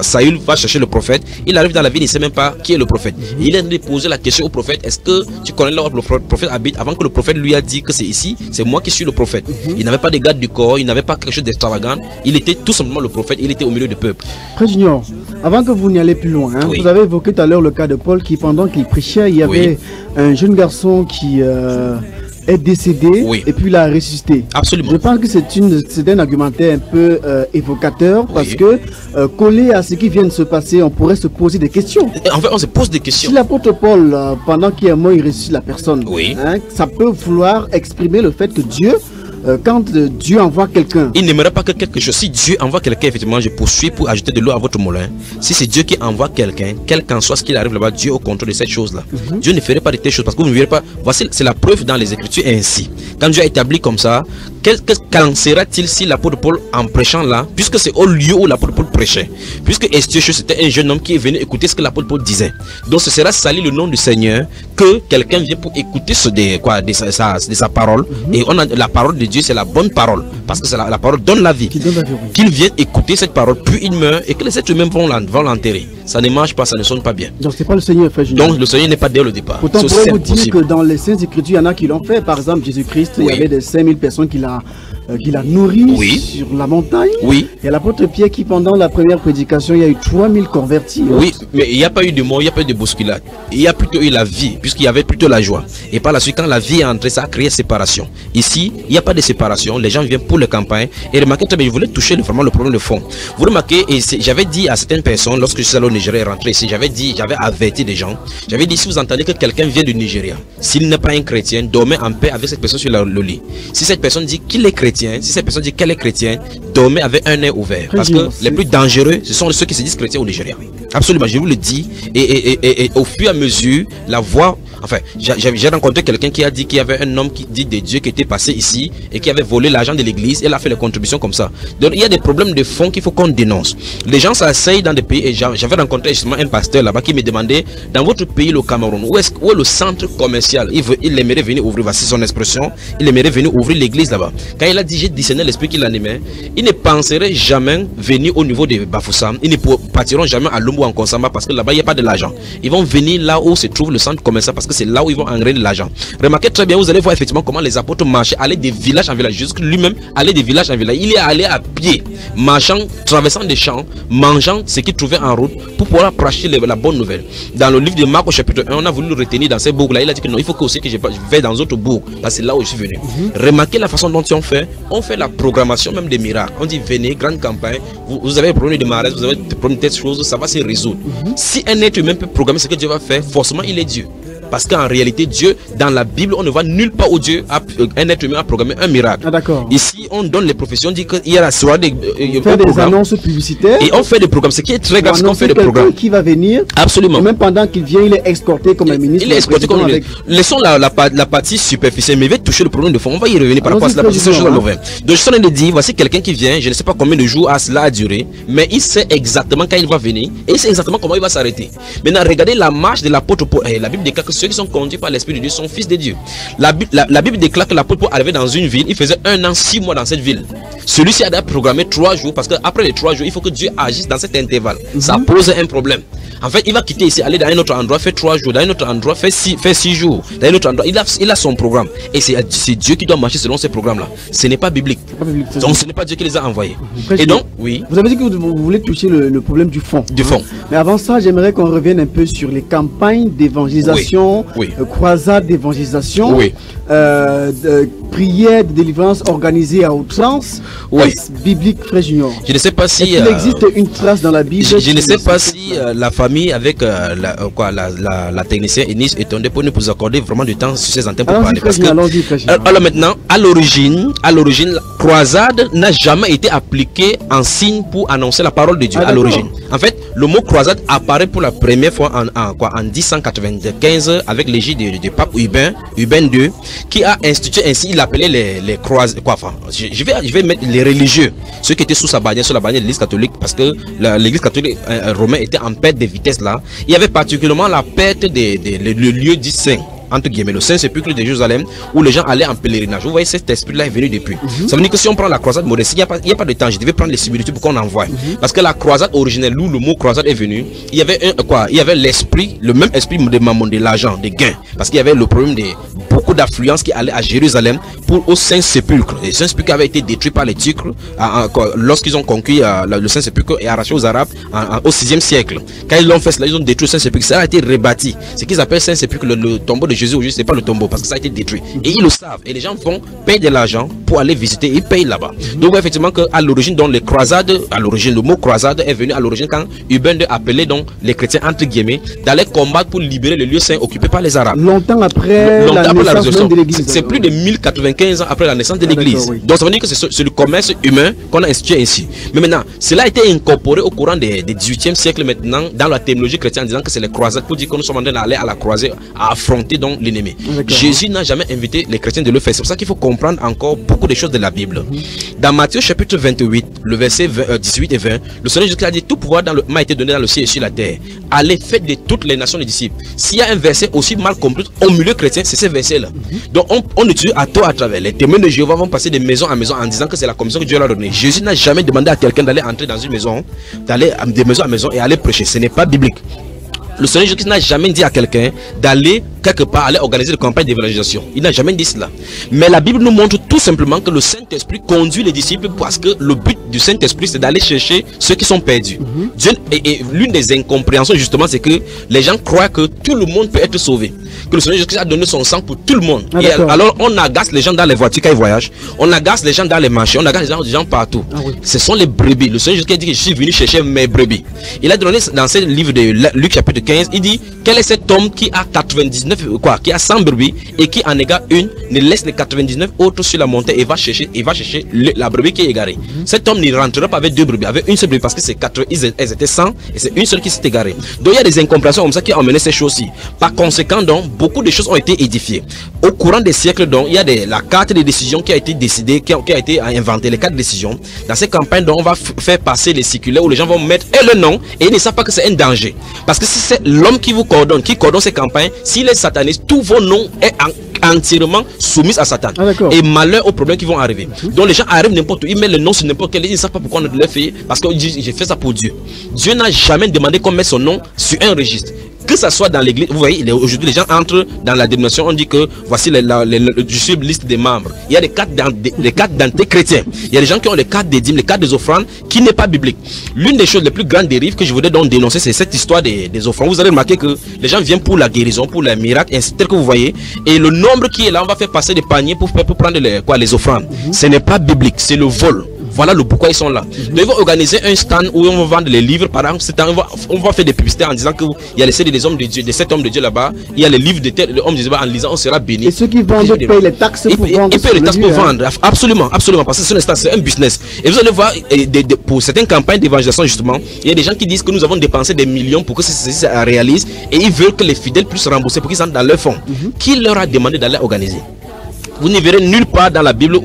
Saül va chercher le prophète. Il arrive dans la ville, il ne sait même pas qui est le prophète. Et il a posé la question au prophète, est-ce que tu connais là où le prophète habite? Avant que le prophète lui a dit que c'est ici, c'est moi qui suis le prophète. Il n'avait pas de garde du corps, il n'avait pas quelque chose d'extravagant. Il était tout simplement le prophète, il était au milieu du peuple. Frère Junior, avant que vous n'y allez plus loin, vous avez évoqué tout à l'heure le cas de Paul qui, pendant qu'il prêchait, il y avait un jeune garçon qui est décédé et puis il a ressuscité. Absolument. Je pense que c'est un argumentaire un peu évocateur parce que collé à ce qui vient de se passer, on pourrait se poser des questions. En fait, on se pose des questions. Si l'apôtre Paul, pendant qu'il est mort, il ressuscite la personne, ça peut vouloir exprimer le fait que Dieu, quand Dieu envoie quelqu'un, il n'aimerait pas que quelque chose. Si Dieu envoie quelqu'un, effectivement, je poursuis pour ajouter de l'eau à votre moulin. Si c'est Dieu qui envoie quelqu'un, quel qu'en soit ce qu'il arrive là-bas, Dieu est au contrôle de cette chose-là. Dieu ne ferait pas de telles choses parce que vous ne verrez pas. Voici, c'est la preuve dans les Écritures ainsi. Quand Dieu a établi comme ça, qu'en sera-t-il si l'apôtre Paul, en prêchant là, puisque c'est au lieu où l'apôtre Paul prêchait, puisque Estéchus c'était un jeune homme qui est venu écouter ce que l'apôtre Paul disait. Donc ce sera sali le nom du Seigneur que quelqu'un vient pour écouter de sa parole. Et on a la parole de Dieu, c'est la bonne parole, parce que la parole donne la vie. Qu'il vienne écouter cette parole, puis il meurt et que les êtres humains vont l'enterrer. Ça ne marche pas, ça ne sonne pas bien. Donc c'est pas le Seigneur fait. Donc le Seigneur n'est pas dès le départ. Pourtant, on pourrait vous dire que dans les Saintes Écritures, il y en a qui l'ont fait. Par exemple, Jésus-Christ, il y avait des 5000 personnes qu'il a nourri sur la montagne. Il y a l'apôtre Pierre qui, pendant la première prédication, il y a eu 3000 convertis. Oui, mais il n'y a pas eu de mort, il n'y a pas eu de bousculade. Il y a plutôt eu la vie, puisqu'il y avait plutôt la joie. Et par la suite, quand la vie est entrée, ça a créé séparation. Ici, il n'y a pas de séparation. Les gens viennent pour les campagnes. Et remarquez très bien, je voulais toucher vraiment le problème de fond. Vous remarquez, et j'avais dit à certaines personnes, lorsque je suis allé au Nigeria et rentré ici, j'avais averti des gens. J'avais dit, si vous entendez que quelqu'un vient du Nigeria, s'il n'est pas un chrétien, dormez en paix avec cette personne sur le lit. Si cette personne dit qu'il est chrétien, si cette personne dit qu'elle est chrétienne, dormez avec un œil ouvert. Parce que les plus dangereux, ce sont ceux qui se disent chrétiens au Nigeria. Absolument, je vous le dis. Et au fur et à mesure, la voix... Enfin, j'ai rencontré quelqu'un qui a dit qu'il y avait un homme qui dit des dieux qui était passé ici et qui avait volé l'argent de l'église et il a fait les contributions comme ça. Donc il y a des problèmes de fond qu'il faut qu'on dénonce. Les gens s'asseyent dans des pays et j'avais rencontré justement un pasteur là-bas qui me demandait, dans votre pays, le Cameroun, où est le centre commercial? Il aimerait venir ouvrir, voici son expression, il aimerait venir ouvrir l'église là-bas. Quand il a dit, j'ai discerné l'esprit qui l'animait, il ne penserait jamais venir au niveau de Bafoussam, ils ne partiront jamais à Lumbu en Konsamba parce que là-bas il n'y a pas de l'argent. Ils vont venir là où se trouve le centre commercial parce que c'est là où ils vont engrainer de l'argent. Remarquez très bien, vous allez voir effectivement comment les apôtres marchaient, allaient des villages en village. Jésus lui-même allait des villages en village. Il est allé à pied, marchant, traversant des champs, mangeant ce qu'il trouvait en route pour pouvoir prêcher la bonne nouvelle. Dans le livre de Marc au chapitre 1, on a voulu le retenir dans ces bourgs-là. Il a dit que non, il faut que aussi que je vais dans d'autres bourgs. Là, c'est là où je suis venu. Remarquez la façon dont on fait la programmation même des miracles. On dit venez, grande campagne, vous avez des problèmes de malaise, vous avez des problèmes de telle chose, ça va se résoudre. Si un être humain peut programmer ce que Dieu va faire, forcément il est Dieu. Parce qu'en réalité, Dieu, dans la Bible, on ne voit nulle part où Dieu, un être humain, a programmé un miracle. Ici, on donne les professions, on dit qu'il y a la soirée des annonces publicitaires. Et on fait des programmes. Ce qui est très grave, c'est qu'on fait des programmes. Qui va venir. Absolument. Et même pendant qu'il vient, il est escorté comme un ministre. Il est escorté comme un ministre. Laissons la partie superficielle, mais il va toucher le problème de fond. On va y revenir par rapport à cela. Donc, je suis en train de dire, voici quelqu'un qui vient, je ne sais pas combien de jours cela a duré, mais il sait exactement quand il va venir et il sait exactement comment il va s'arrêter. Maintenant, regardez la marche de l'apôtre Paul. La Bible déclare que ceux qui sont conduits par l'Esprit de Dieu sont fils de Dieu. La Bible déclare que l'apôtre Paul arrivait dans une ville, il faisait 1 an, 6 mois dans cette ville. Celui-ci a programmé 3 jours parce qu'après les 3 jours, il faut que Dieu agisse dans cet intervalle. Ça pose un problème. En fait, il va quitter ici, aller dans un autre endroit, faire 3 jours, dans un autre endroit, faire 6 jours, dans un autre endroit. Il a son programme. Et c'est Dieu qui doit marcher selon ces programmes-là. Ce n'est pas biblique. Donc, ce n'est pas Dieu qui les a envoyés. Et donc, oui. Vous avez dit que vous voulez toucher le problème du fond. Du fond. Mais avant ça, j'aimerais qu'on revienne un peu sur les campagnes d'évangélisation, croisades d'évangélisation, prières de délivrance organisées à outrance. Est-ce biblique, Frère Junior? Je ne sais pas si... il existe une trace dans la Bible? Je ne sais pas si la famille avec la technicienne Eunice est tombée pour nous accorder vraiment du temps sur ces antennes pour parler. Parce que, alors maintenant, à l'origine, la croisade n'a jamais été appliquée en signe pour annoncer la parole de Dieu. À l'origine. En fait, le mot croisade apparaît pour la première fois en 1095 avec l'égide du pape Urbain II, qui a institué ainsi, il appelait les croisades. Je vais mettre les religieux, ceux qui étaient sous la bannière de l'église catholique, parce que l'église catholique romaine était en perte de vitesse là. Il y avait particulièrement la perte des lieux dits saints. entre guillemets, le Saint-Sépulcre de Jérusalem, où les gens allaient en pèlerinage. Vous voyez, cet esprit-là est venu depuis. Ça veut dire que si on prend la croisade moderne, il n'y a pas de temps, je devais prendre les similitudes pour qu'on en voit. Parce que la croisade originelle, où le mot croisade est venu, il y avait l'esprit, le même esprit de mammon, de l'argent, des gains. Parce qu'il y avait le problème de beaucoup d'affluence qui allaient à Jérusalem au Saint-Sépulcre. Le Saint-Sépulcre avait été détruit par les Turcs lorsqu'ils ont conquis le Saint-Sépulcre et arraché aux Arabes au 6e siècle. Quand ils l'ont fait cela, ils ont détruit le Saint-Sépulcre. Ça a été rebâti. Ce qu'ils appellent Saint-Sépulcre, le tombeau de Jésus, aujourd'hui, c'est pas le tombeau parce que ça a été détruit. Et ils le savent. Et les gens payent de l'argent pour aller visiter. Ils payent là-bas. Donc, effectivement, à l'origine, les croisades, le mot croisade est venu à l'origine quand Urbain II appelait donc les chrétiens, entre guillemets, d'aller combattre pour libérer le lieu saint occupé par les Arabes. Longtemps après la naissance de l'église. C'est plus de 1095 ans après la naissance de l'église. Oui. Donc, ça veut dire que c'est le commerce humain qu'on a institué ainsi. Mais maintenant, cela a été incorporé au courant des 18e siècle maintenant dans la théologie chrétienne en disant que c'est les croisades pour dire que nous sommes en train d'aller à la croisée à affronter donc l'ennemi. Jésus n'a jamais invité les chrétiens de le faire. C'est pour ça qu'il faut comprendre encore beaucoup de choses de la Bible. Dans Matthieu chapitre 28, le verset 18 et 20, le Seigneur Jésus a dit tout pouvoir m'a été donné dans le ciel et sur la terre. Allez, faites de toutes les nations des disciples. S'il y a un verset aussi mal compris au milieu chrétien, c'est ce verset-là. Donc on utilise à tort à travers. Les témoins de Jéhovah vont passer de maison en maison en disant que c'est la commission que Dieu leur a donnée. Jésus n'a jamais demandé à quelqu'un d'aller entrer dans une maison, d'aller de maison en maison et aller prêcher. Ce n'est pas biblique. Le Seigneur Jésus n'a jamais dit à quelqu'un d'aller quelque part, aller organiser une campagne d'évangélisation. Il n'a jamais dit cela. Mais la Bible nous montre tout simplement que le Saint-Esprit conduit les disciples parce que le but du Saint-Esprit, c'est d'aller chercher ceux qui sont perdus. Dieu, et l'une des incompréhensions, justement, c'est que les gens croient que tout le monde peut être sauvé. Que le Seigneur Jésus a donné son sang pour tout le monde. Et alors, on agace les gens dans les voitures quand ils voyagent. On agace les gens dans les marchés. On agace les gens partout. Ce sont les brebis. Le Seigneur Jésus a dit que je suis venu chercher mes brebis. Il a donné dans ce livre de Luc chapitre 15, il dit, quel est cet homme qui a 99, qui a 100 brebis et qui en égare une, ne laisse les 99 autres sur la montagne et va chercher la brebis qui est égarée. Cet homme ne rentrera pas avec deux brebis, avec une seule brebis parce que elles étaient 100 et c'est une seule qui s'est égarée. Donc il y a des incompréhensions comme ça qui ont amené ces choses-ci. Par conséquent, donc, beaucoup de choses ont été édifiées. Au courant des siècles, donc, il y a la carte de décision qui a été décidée, qui a été inventée, les cartes de décision. Dans ces campagnes, donc, on va faire passer les circulaires où les gens vont mettre le nom et ils ne savent pas que c'est un danger. Parce que si c'est l'homme qui vous coordonne, qui coordonne ces campagnes, s'il est sataniste, tous vos noms est entièrement soumis à Satan. Et malheur aux problèmes qui vont arriver. Donc les gens arrivent n'importe où, ils mettent le nom sur n'importe quel, ils ne savent pas pourquoi on le fait, parce que j'ai fait ça pour Dieu. Dieu n'a jamais demandé qu'on mette son nom sur un registre. Que ça soit dans l'église, vous voyez, aujourd'hui les gens entrent dans la dénomination, on dit que voici je suis liste des membres. Il y a des cartes d'identité chrétiens. Il y a des gens qui ont les cartes des dîmes, les cartes des offrandes, qui n'est pas biblique. L'une des choses les plus grandes dérives que je voudrais donc dénoncer, c'est cette histoire des offrandes. Vous allez remarquer que les gens viennent pour la guérison, pour les miracles, ainsi tel que vous voyez. Et le nombre qui est là, on va faire passer des paniers pour prendre les offrandes. Ce n'est pas biblique, c'est le vol. Voilà le pourquoi ils sont là. Donc ils vont organiser un stand où on va vendre les livres. Par exemple, on va faire des publicités en disant qu'il y a les CD des hommes de Dieu, de 7 hommes de Dieu là-bas. Il y a les livres de hommes de Dieu en lisant, on sera béni. Et ceux qui vendent payent les taxes pour vendre. Ils payent les taxes pour vendre. Absolument, absolument. Parce que c'est un business. Et vous allez voir, pour certaines campagnes d'évangélisation, justement, il y a des gens qui disent que nous avons dépensé des millions pour que ceci se réalise. Et ils veulent que les fidèles puissent rembourser pour qu'ils entrent dans leur fonds. Qui leur a demandé d'aller organiser? Vous ne verrez nulle part dans la Bible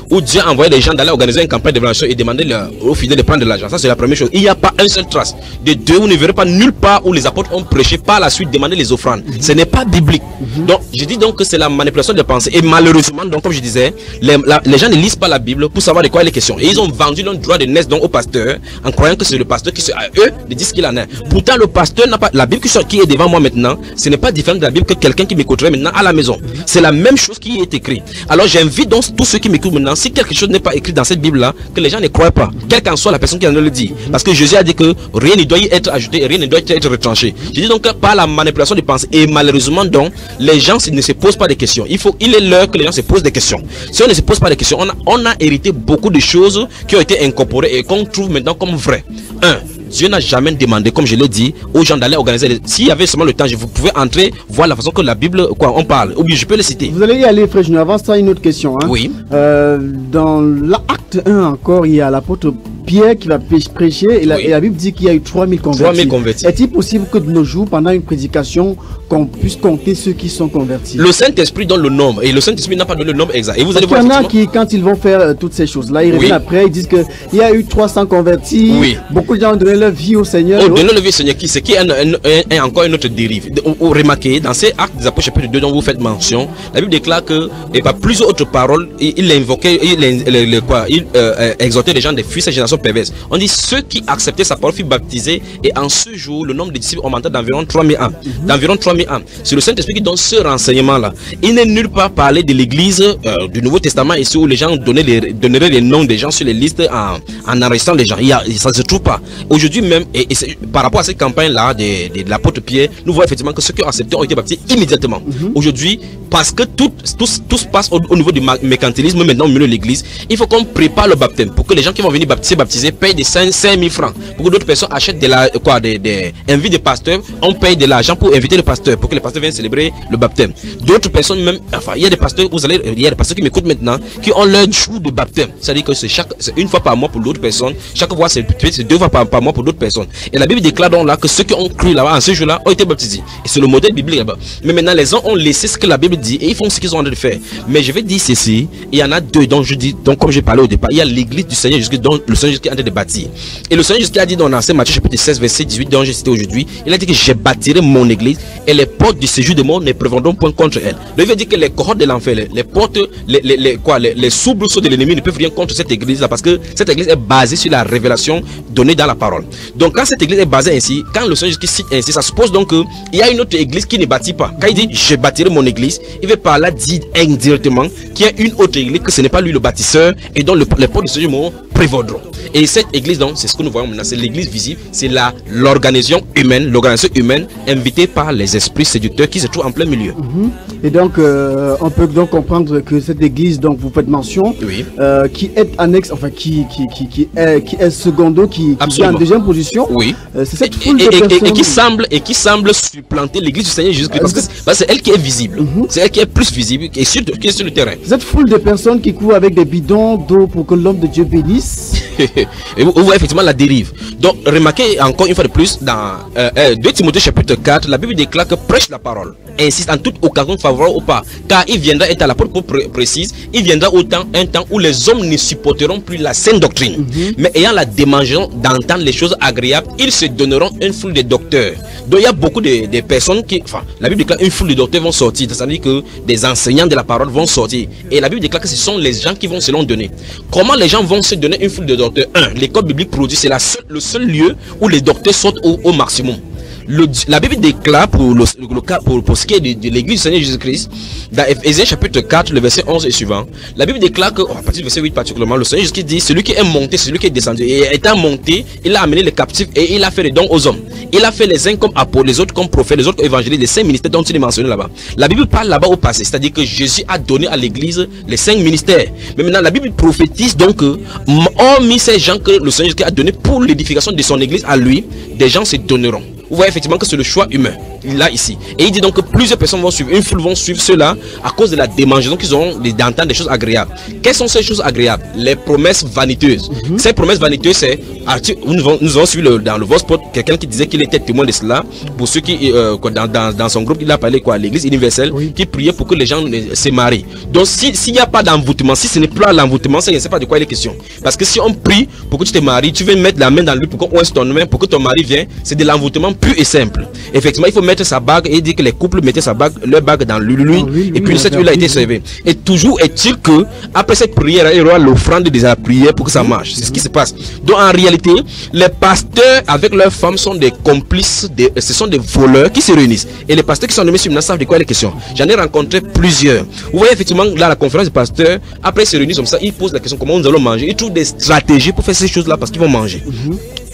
où Dieu a envoyé les gens d'aller organiser une campagne d'évangélisation et demander aux fidèles de prendre de l'argent. Ça, c'est la première chose. Il n'y a pas une seule trace. De deux, vous ne verrez pas nulle part où les apôtres ont prêché par la suite demander les offrandes. Ce n'est pas biblique. Donc, je dis donc que c'est la manipulation de pensée. Et malheureusement, donc, comme je disais, les gens ne lisent pas la Bible pour savoir de quoi il est question. Et ils ont vendu leur droit de naissance donc au pasteur en croyant que c'est le pasteur qui, à eux, de dire ce qu'il en a. Pourtant, le pasteur n'a pas. La Bible qui est devant moi maintenant, ce n'est pas différent de la Bible que quelqu'un qui m'écouterait maintenant à la maison. C'est la même chose qui est écrit. Alors, j'invite donc tous ceux qui m'écoutent maintenant, si quelque chose n'est pas écrit dans cette Bible là, que les gens ne croient pas, quelle qu'en soit la personne qui en le dit, parce que Jésus a dit que rien ne doit y être ajouté et rien ne doit être retranché. Je dis donc que par la manipulation des pensées, et malheureusement donc les gens ne se posent pas de questions. Il est l'heure que les gens se posent des questions. Si on ne se pose pas de questions, on a hérité beaucoup de choses qui ont été incorporées et qu'on trouve maintenant comme vraies. Dieu n'a jamais demandé, comme je l'ai dit, aux gens d'aller organiser. S'il y avait seulement le temps, vous pouvez entrer, voir la façon que la Bible, on parle. Ou bien je peux le citer. Vous allez y aller, frère Junior. Avant ça, une autre question. Oui. Dans l'acte 1 encore, il y a l'apôtre Pierre qui va prêcher et la Bible dit qu'il y a eu 3000 convertis. Est-il possible que de nos jours, pendant une prédication, qu'on puisse compter ceux qui sont convertis? Le Saint-Esprit donne le nombre et le Saint-Esprit n'a pas donné le nombre exact. Et vous allez voir. Il y en a qui, quand ils vont faire toutes ces choses-là, ils reviennent après, ils disent qu'il y a eu 300 convertis. Beaucoup de gens ont donné leur vie au Seigneur. Donner leur vie au Seigneur, c'est qui est encore une autre dérive. Remarquez, dans ces actes des apôtres chapitre 2 dont vous faites mention, la Bible déclare que, et par plusieurs autres paroles, il invoquait, il exhortait les gens des fuir cette génération perverse. On dit ceux qui acceptaient sa parole furent baptisés et en ce jour, le nombre de disciples augmenta d'environ 3000 ans. C'est le Saint-Esprit qui donne ce renseignement-là. Il n'est nulle part parlé de l'église du Nouveau Testament ici où les gens donneraient les noms des gens sur les listes en arrestant les gens. Ça ne se trouve pas. Aujourd'hui même, et par rapport à cette campagne-là de l'apôtre Pierre, nous voyons effectivement que ceux qui ont accepté ont été baptisés immédiatement. Aujourd'hui, parce que tout se passe au niveau du mercantilisme maintenant au milieu de l'église, il faut qu'on prépare le baptême pour que les gens qui vont venir baptiser payent des 5 000 francs. Pour que d'autres personnes achètent des invites de pasteurs, on paye de l'argent pour inviter le pasteur, pour que les pasteurs viennent célébrer le baptême. D'autres personnes même, enfin, il y a des pasteurs, il y a des pasteurs qui m'écoutent maintenant, qui ont leur jour de baptême. C'est-à-dire que c'est une fois par mois pour d'autres personnes, chaque fois c'est 2 fois par mois pour d'autres personnes. Et la Bible déclare donc là que ceux qui ont cru là-bas, en ce jour-là, ont été baptisés. Et c'est le modèle biblique là-bas. Mais maintenant, les gens ont laissé ce que la Bible dit et ils font ce qu'ils ont en train de faire. Mais je vais dire ceci, il y en a deux dont je dis, donc comme j'ai parlé au départ, il y a l'église du Seigneur Jésus dont le Seigneur Jésus est en train de bâtir. Et le Seigneur Jésus a dit dans Matthieu chapitre 16 verset 18 dont j'ai cité aujourd'hui, il a dit que je bâtirai mon église et les portes du séjour de mort ne prévaudront point contre elle. Il veut dire que les cohortes de l'enfer, les portes, les soubresauts de l'ennemi ne peuvent rien contre cette église là parce que cette église est basée sur la révélation donnée dans la parole. Donc quand cette église est basée ainsi, quand le Seigneur Jésus cite ainsi, ça suppose donc qu'il y a une autre église qui ne bâtit pas. Quand il dit je bâtirai mon église, il veut par là dire indirectement qu'il y a une autre église que ce n'est pas lui le bâtisseur et dont les portes du séjour de mort prévaudront. Et cette église donc, c'est ce que nous voyons maintenant, c'est l'église visible, c'est l'organisation humaine invitée par les esprits séducteurs qui se trouvent en plein milieu. Et donc on peut donc comprendre que cette église dont vous faites mention, qui est annexe, enfin qui est secondo, qui est en deuxième position, c'est cette foule de personnes et qui semble supplanter l'église du Seigneur Jésus-Christ parce que c'est elle qui est visible, c'est elle qui est plus visible et qui est sur le terrain. Cette foule de personnes qui courent avec des bidons d'eau pour que l'homme de Dieu bénisse. Et vous voyez effectivement la dérive. Donc remarquez encore une fois de plus dans 2 Timothée chapitre 4, la Bible déclare que prêche la parole, insiste en toute occasion favorable ou pas, car il viendra, et à l'apôtre précise, il viendra un temps où les hommes ne supporteront plus la saine doctrine, mais ayant la démangeance d'entendre les choses agréables, ils se donneront une foule de docteurs. Donc il y a beaucoup de personnes qui, enfin, la Bible déclare une foule de docteurs vont sortir, c'est-à-dire que des enseignants de la parole vont sortir, et la Bible déclare que ce sont les gens qui vont se l'en donner. Comment les gens vont se donner une foule de docteurs? L'école biblique produit, c'est le seul lieu où les docteurs sortent au maximum. La Bible déclare pour ce qui est de l'église du Seigneur Jésus-Christ, dans Éphésiens chapitre 4, le verset 11 et suivant, la Bible déclare que, à partir du verset 8 particulièrement, le Seigneur Jésus-Christ dit, celui qui est monté, celui qui est descendu, et étant monté, il a amené les captifs et il a fait les dons aux hommes. Il a fait les uns comme apôtres, les autres comme prophètes, les autres comme évangélistes, les 5 ministères dont il est mentionné là-bas. La Bible parle là-bas au passé, c'est-à-dire que Jésus a donné à l'église les 5 ministères. Mais maintenant, la Bible prophétise donc que, hormis ces gens que le Seigneur Jésus a donné pour l'édification de son église à lui, des gens se donneront. Vous voyez effectivement que c'est le choix humain, là ici. Et il dit donc que plusieurs personnes vont suivre, une foule vont suivre ceux-là à cause de la démangeaison qu'ils auront d'entendre des choses agréables. Quelles sont ces choses agréables? Les promesses vaniteuses. Ces promesses vaniteuses, c'est, nous avons suivi dans le Vosport quelqu'un qui disait qu'il était témoin de cela. Pour ceux qui, dans son groupe, il a parlé à l'église universelle, qui priait pour que les gens se marient. Donc s'il n'y a pas d'envoûtement, si ce n'est pas l'envoûtement, je ne sais pas de quoi il est question. Parce que si on prie pour que tu te maries, tu veux mettre la main dans lui pour qu'on ouvre ton main, pour que ton mari vienne, c'est de l'envoûtement pur et simple. Effectivement, il faut mettre sa bague et il dit que les couples mettaient leur bague dans l'huile et puis cette huile a été servée. Et toujours est-il que après cette prière, il y aura l'offrande de la prière pour que ça marche. C'est ce qui se passe. Donc en réalité, les pasteurs avec leurs femmes sont des complices, ce sont des voleurs qui se réunissent. Et les pasteurs qui sont nommés sur une savent de quoi il est question. J'en ai rencontré plusieurs. Vous voyez effectivement là la conférence des pasteurs, après ils se réunissent comme ça, ils posent la question comment nous allons manger. Ils trouvent des stratégies pour faire ces choses-là parce qu'ils vont manger.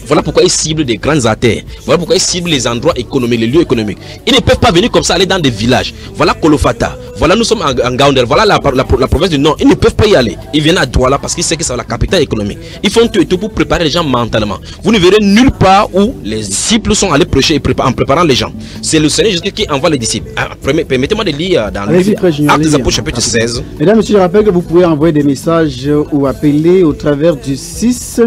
Voilà pourquoi ils ciblent des grandes artères. Voilà pourquoi ils ciblent les endroits économiques, les lieux économiques. Ils ne peuvent pas venir comme ça aller dans des villages. Voilà Kolofata. voilà, nous sommes en Gaoundel, voilà la province du Nord. Ils ne peuvent pas y aller. Ils viennent à Douala parce qu'ils savent que c'est la capitale économique. Ils font tout et tout pour préparer les gens mentalement. Vous ne verrez nulle part où les disciples sont allés prêcher en préparant les gens. C'est le Seigneur Jésus qui envoie les disciples. Permettez-moi de lire dans le Actes des Apôtres chapitre 16. Mesdames, Messieurs, je rappelle que vous pouvez envoyer des messages ou appeler au travers du 6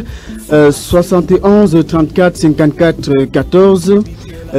71 34 54 14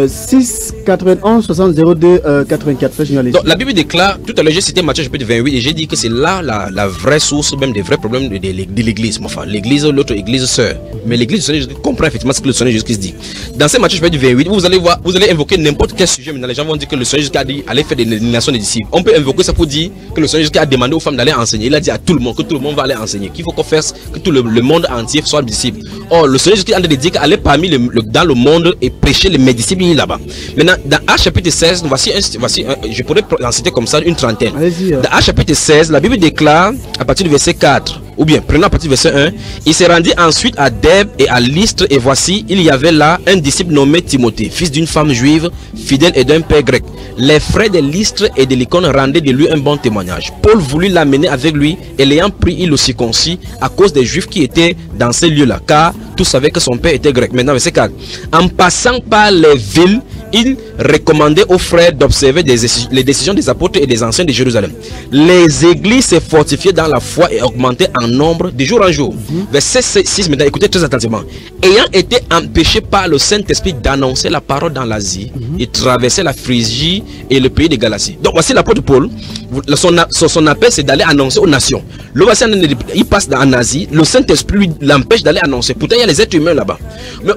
6 91 60 02 84. Donc, la Bible déclare, tout à l'heure j'ai cité Matthieu chapitre 28 et j'ai dit que c'est là la vraie source même des vrais problèmes de l'église. Enfin, l'église, l'autre église sœur. Mais l'église du Seigneur Jésus comprend effectivement ce que le Seigneur Jésus dit. Dans ce Matthieu chapitre 28, vous allez voir, vous allez invoquer n'importe quel sujet. Maintenant, les gens vont dire que le Seigneur Jésus a dit allez faire des nations des disciples. On peut invoquer ça pour dire que le Seigneur Jésus a demandé aux femmes d'aller enseigner. Il a dit à tout le monde que tout le monde va aller enseigner. Qu'il faut qu'on fasse que tout le monde entier soit disciple. Or, le Seigneur Jésus a dit qu'aller parmi dans le monde et prêcher les disciples là-bas. Maintenant, dans Actes chapitre 16, je pourrais en citer comme ça une trentaine. Dans Actes chapitre 16, la Bible déclare à partir du verset 4, ou bien prenons à partir du verset 1, il s'est rendu ensuite à Dèbe et à Lystre, et voici, il y avait là un disciple nommé Timothée, fils d'une femme juive, fidèle et d'un père grec. Les frères de Lystre et de l'Icône rendaient de lui un bon témoignage. Paul voulut l'amener avec lui, et l'ayant pris, il le circoncis à cause des Juifs qui étaient dans ces lieux-là, car tous savaient que son père était grec. Maintenant, verset 4. En passant par les villes, il recommandait aux frères d'observer les décisions des apôtres et des anciens de Jérusalem. Les églises se fortifiaient dans la foi et augmentaient en nombre de jour en jour. Verset 6, maintenant, écoutez très attentivement. Ayant été empêchés par le Saint-Esprit d'annoncer la parole dans l'Asie, il traversait la Phrygie et le pays de Galatie. Donc voici l'apôtre Paul. Son appel, c'est d'aller annoncer aux nations. Le voici, il passe en Asie. Le Saint-Esprit l'empêche d'aller annoncer. Pourtant, il y a les êtres humains là-bas.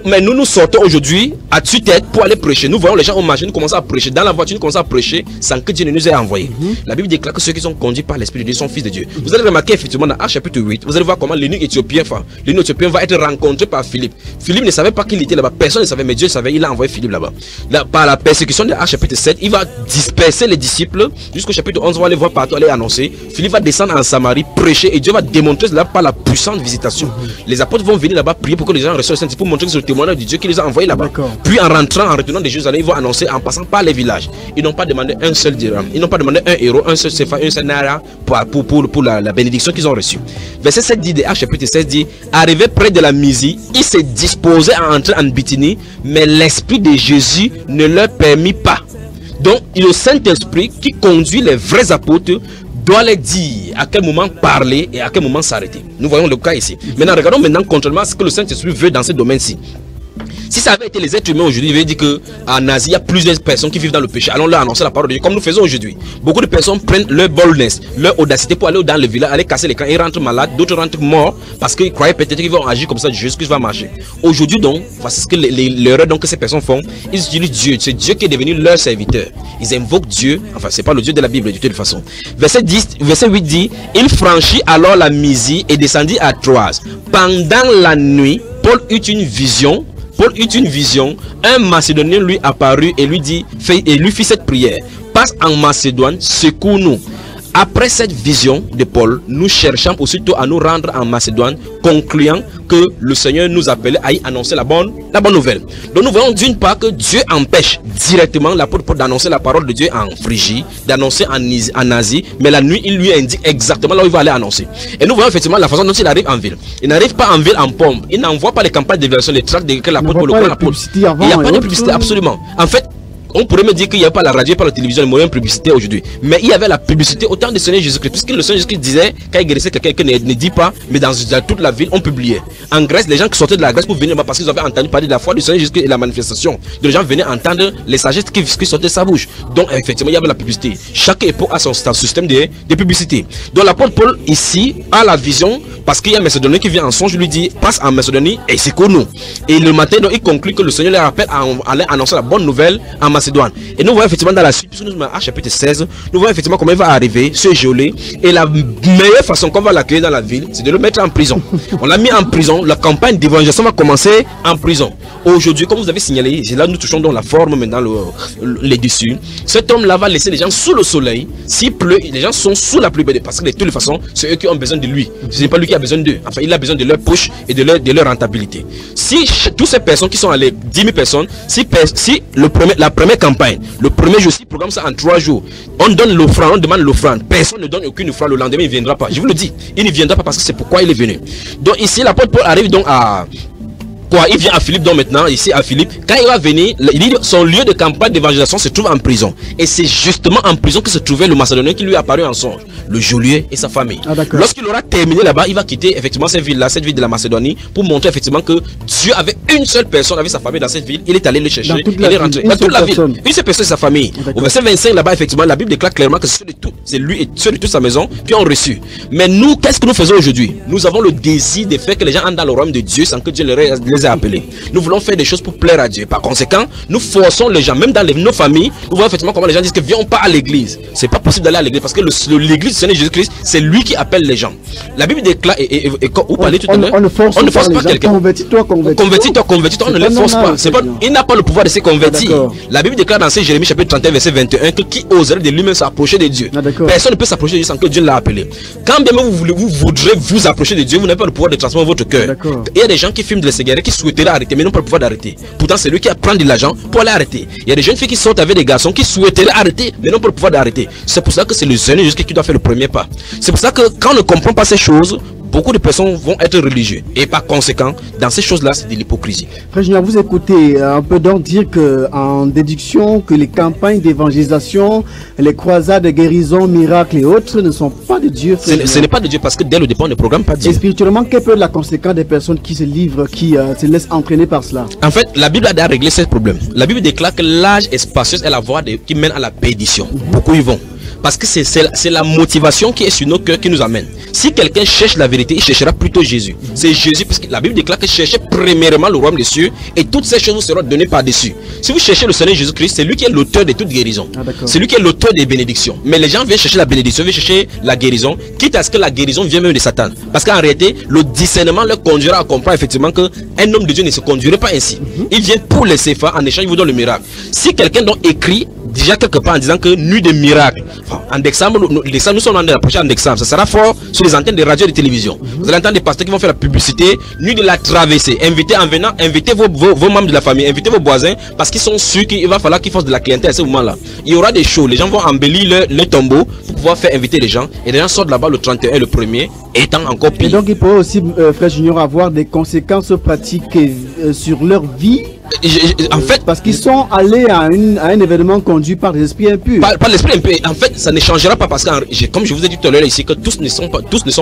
Mais nous sortons aujourd'hui à tue-tête pour aller prêcher. Nous voyons les gens au marché, nous commençons à prêcher. Dans la voiture, nous commençons à prêcher sans que Dieu ne nous ait envoyés. La Bible déclare que ceux qui sont conduits par l'Esprit de Dieu sont fils de Dieu. Vous allez remarquer effectivement dans Actes chapitre 8, vous allez voir comment l'eunuque éthiopien va être rencontré par Philippe. Philippe ne savait pas qu'il était là-bas. Personne ne savait, mais Dieu savait. Il a envoyé Philippe là-bas. Par la persécution de Actes chapitre 7, il va disperser les disciples jusqu'au chapitre 11. On va aller voir partout, aller annoncer. Philippe va descendre en Samarie, prêcher, et Dieu va démontrer cela par la puissante visitation. Les apôtres vont venir là-bas prier pour que les gens reçoivent le Saint-Esprit, pour montrer que c'est le témoignage de Dieu qui les a envoyés là-bas. Puis en retournant de Jérusalem, ils vont annoncer en passant par les villages. Ils n'ont pas demandé un seul dirham, ils n'ont pas demandé un euro, un seul CFA, un seul naira pour la bénédiction qu'ils ont reçue. Verset 7 dit de Actes chapitre 16 dit, arrivé près de la Mysie, ils se disposaient à entrer en Bithynie, mais l'Esprit de Jésus ne leur permit pas. Donc, le Saint-Esprit qui conduit les vrais apôtres doit les dire à quel moment parler et à quel moment s'arrêter. Nous voyons le cas ici. Maintenant, regardons maintenant contrairement à ce que le Saint-Esprit veut dans ce domaine-ci. Si ça avait été les êtres humains aujourd'hui, il veut dire qu'en Asie, il y a plusieurs personnes qui vivent dans le péché. Allons leur annoncer la parole de Dieu, comme nous faisons aujourd'hui. Beaucoup de personnes prennent leur boldness, leur audacité pour aller dans le village, aller casser les camps. Ils rentrent malades, d'autres rentrent morts parce qu'ils croyaient peut-être qu'ils vont agir comme ça, Jésus va marcher. Aujourd'hui donc, voici ce que l'erreur que ces personnes font. Ils utilisent Dieu, c'est Dieu qui est devenu leur serviteur. Ils invoquent Dieu, enfin c'est pas le Dieu de la Bible de toute façon. Verset 8 dit, il franchit alors la Mysie et descendit à Troas. Pendant la nuit, Paul eut une vision. Un Macédonien lui apparut et lui fit cette prière. Passe en Macédoine, secours-nous. Après cette vision de Paul, nous cherchons aussitôt à nous rendre en Macédoine, concluant que le Seigneur nous appelait à y annoncer la bonne nouvelle. Donc nous voyons d'une part que Dieu empêche directement l'apôtre Paul d'annoncer la parole de Dieu en Phrygie, d'annoncer en Asie, mais la nuit il lui indique exactement là où il va aller annoncer. Et nous voyons effectivement la façon dont il arrive en ville. Il n'arrive pas en ville en pompe, il n'envoie pas les campagnes d'évaluation, les tracts que l'apôtre Paul l'apôtre. Il n'y a pas de publicité absolument. En fait, on pourrait me dire qu'il n'y a pas la radio, pas la télévision, les moyens de publicité aujourd'hui. Mais il y avait la publicité au temps du Seigneur Jésus-Christ. Puisque le Seigneur Jésus-Christ disait, quand il guérissait quelqu'un qui ne dit pas, mais dans toute la ville, on publiait. En Grèce, les gens qui sortaient de la Grèce pour venir parce qu'ils avaient entendu parler de la foi du Seigneur Jésus-Christ et la manifestation. Les gens venaient entendre les sagesses qui sortaient de sa bouche. Donc, effectivement, il y avait la publicité. Chaque époque a son système de publicité. Donc, l'apôtre Paul, ici, a la vision, parce qu'il y a un Macédonien qui vient en songe, lui dit, passe en Macédonie et c'est nous. Et le matin, donc, il conclut que le Seigneur leur appelle à aller annoncer la bonne nouvelle en Macédoine. Et nous voyons effectivement dans la suite, puisque nous sommes à chapitre 16, nous voyons effectivement comment il va arriver, se geler. Et la meilleure façon qu'on va l'accueillir dans la ville, c'est de le mettre en prison. On l'a mis en prison, la campagne d'évangélisation va commencer en prison. Aujourd'hui, comme vous avez signalé, là nous touchons dans la forme, maintenant les dessus. Cet homme-là va laisser les gens sous le soleil. S'il pleut, les gens sont sous la pluie, parce que de toute façon, c'est eux qui ont besoin de lui. Ce n'est pas lui qui a besoin d'eux. Enfin, il a besoin de leur poche et de leur rentabilité. Si toutes ces personnes qui sont allées, 10 000 personnes, si la première première campagne, le premier jour, si programme ça en 3 jours, on donne l'offrande, on demande l'offrande. Personne ne donne aucune offrande, le lendemain il ne viendra pas. Je vous le dis, il ne viendra pas parce que c'est pourquoi il est venu. Donc ici, l'apôtre Paul arrive donc à... Quoi, il vient à Philippe donc maintenant, ici à Philippe. Quand il va venir, il dit son lieu de campagne d'évangélisation se trouve en prison. Et c'est justement en prison que se trouvait le Macédonien qui lui est apparu en songe, le geôlier et sa famille. Lorsqu'il aura terminé là-bas, il va quitter effectivement cette ville-là, cette ville de la Macédonie, pour montrer effectivement que Dieu avait une seule personne avec sa famille dans cette ville. Il est allé le chercher, il est rentré. Dans toute la ville, une seule personne, sa famille. Au verset 25 là-bas, effectivement, la Bible déclare clairement que c'est lui et ceux de toute sa maison qui ont reçu. Mais nous, qu'est-ce que nous faisons aujourd'hui? Nous avons le désir de faire que les gens entrent dans le royaume de Dieu sans que Dieu les ait appelés. Nous voulons faire des choses pour plaire à Dieu. Par conséquent, nous forçons les gens, même dans nos familles, nous voyons effectivement comment les gens disent que viens pas à l'église. C'est pas possible d'aller à l'église parce que l'église du Seigneur Jésus-Christ, c'est lui qui appelle les gens. La Bible déclare, vous parlez tout à l'heure, on ne force pas quelqu'un. Convertis-toi, on ne les force pas. Il n'a pas le pouvoir de se convertir. La Bible déclare dans Jérémie chapitre 31 verset 21 que qui oserait de lui-même s'approcher de Dieu. Personne ne peut s'approcher de Dieu sans que Dieu l'a appelé. Quand bien même vous voudrez vous approcher de Dieu, vous n'avez pas le pouvoir de transformer votre cœur. Il y a des gens qui fument de cigarettes qui souhaiteraient arrêter mais n'ont pas le pouvoir d'arrêter. Pourtant c'est lui qui prend de l'argent pour aller arrêter. Il y a des jeunes filles qui sortent avec des garçons qui souhaiteraient arrêter mais n'ont pas le pouvoir d'arrêter. C'est pour ça que c'est le Seigneur Jésus qui doit faire le premier pas. C'est pour ça que quand on ne comprend pas ces choses, beaucoup de personnes vont être religieux et par conséquent dans ces choses là c'est de l'hypocrisie. Frère Junior, vous écoutez, on peut donc dire que en déduction que les campagnes d'évangélisation, les croisades de guérison, miracles et autres ne sont pas de Dieu. Ce n'est pas de Dieu parce que dès le départ on ne programme pas Dieu. Et spirituellement, quelle peut être la conséquence des personnes qui se livrent, qui se laissent entraîner par cela? En fait, la Bible a déjà réglé ce problème. La Bible déclare que l'âge est spacieux est la voie qui mène à la perdition. Beaucoup y vont. Parce que c'est la motivation qui est sur nos cœurs qui nous amène. Si quelqu'un cherche la vérité, il cherchera plutôt Jésus. C'est Jésus, parce que la Bible déclare que cherchez premièrement le royaume des cieux et toutes ces choses vous seront données par-dessus. Si vous cherchez le Seigneur Jésus-Christ, c'est lui qui est l'auteur de toute guérison. C'est lui qui est l'auteur des bénédictions. Mais les gens viennent chercher la bénédiction, viennent chercher la guérison, quitte à ce que la guérison vienne même de Satan. Parce qu'en réalité, le discernement leur conduira à comprendre effectivement qu'un homme de Dieu ne se conduirait pas ainsi. Il vient pour les CFA, en échange il vous donne le miracle. Si quelqu'un donc écrit déjà quelque part en disant que nuit de miracles, en décembre, nous sommes en approche en décembre, ça sera fort sur les antennes de radio et de télévision. Vous allez entendre des pasteurs qui vont faire la publicité, nuit de la traversée. Invitez en venant, invitez vos membres de la famille, invitez vos voisins, parce qu'ils sont sûrs qu'il va falloir qu'ils fassent de la clientèle à ce moment-là. Il y aura des shows, les gens vont embellir le tombeau pour pouvoir faire inviter les gens, et les gens sortent là-bas le 31 et le 1er, étant encore pire. Et donc il pourrait aussi, Frère Junior, avoir des conséquences pratiques sur leur vie. En fait, parce qu'ils sont allés à un événement conduit par des esprits impurs. Par l'esprit impur. En fait, ça ne changera pas parce que, comme je vous ai dit tout à l'heure ici, que tous ne sont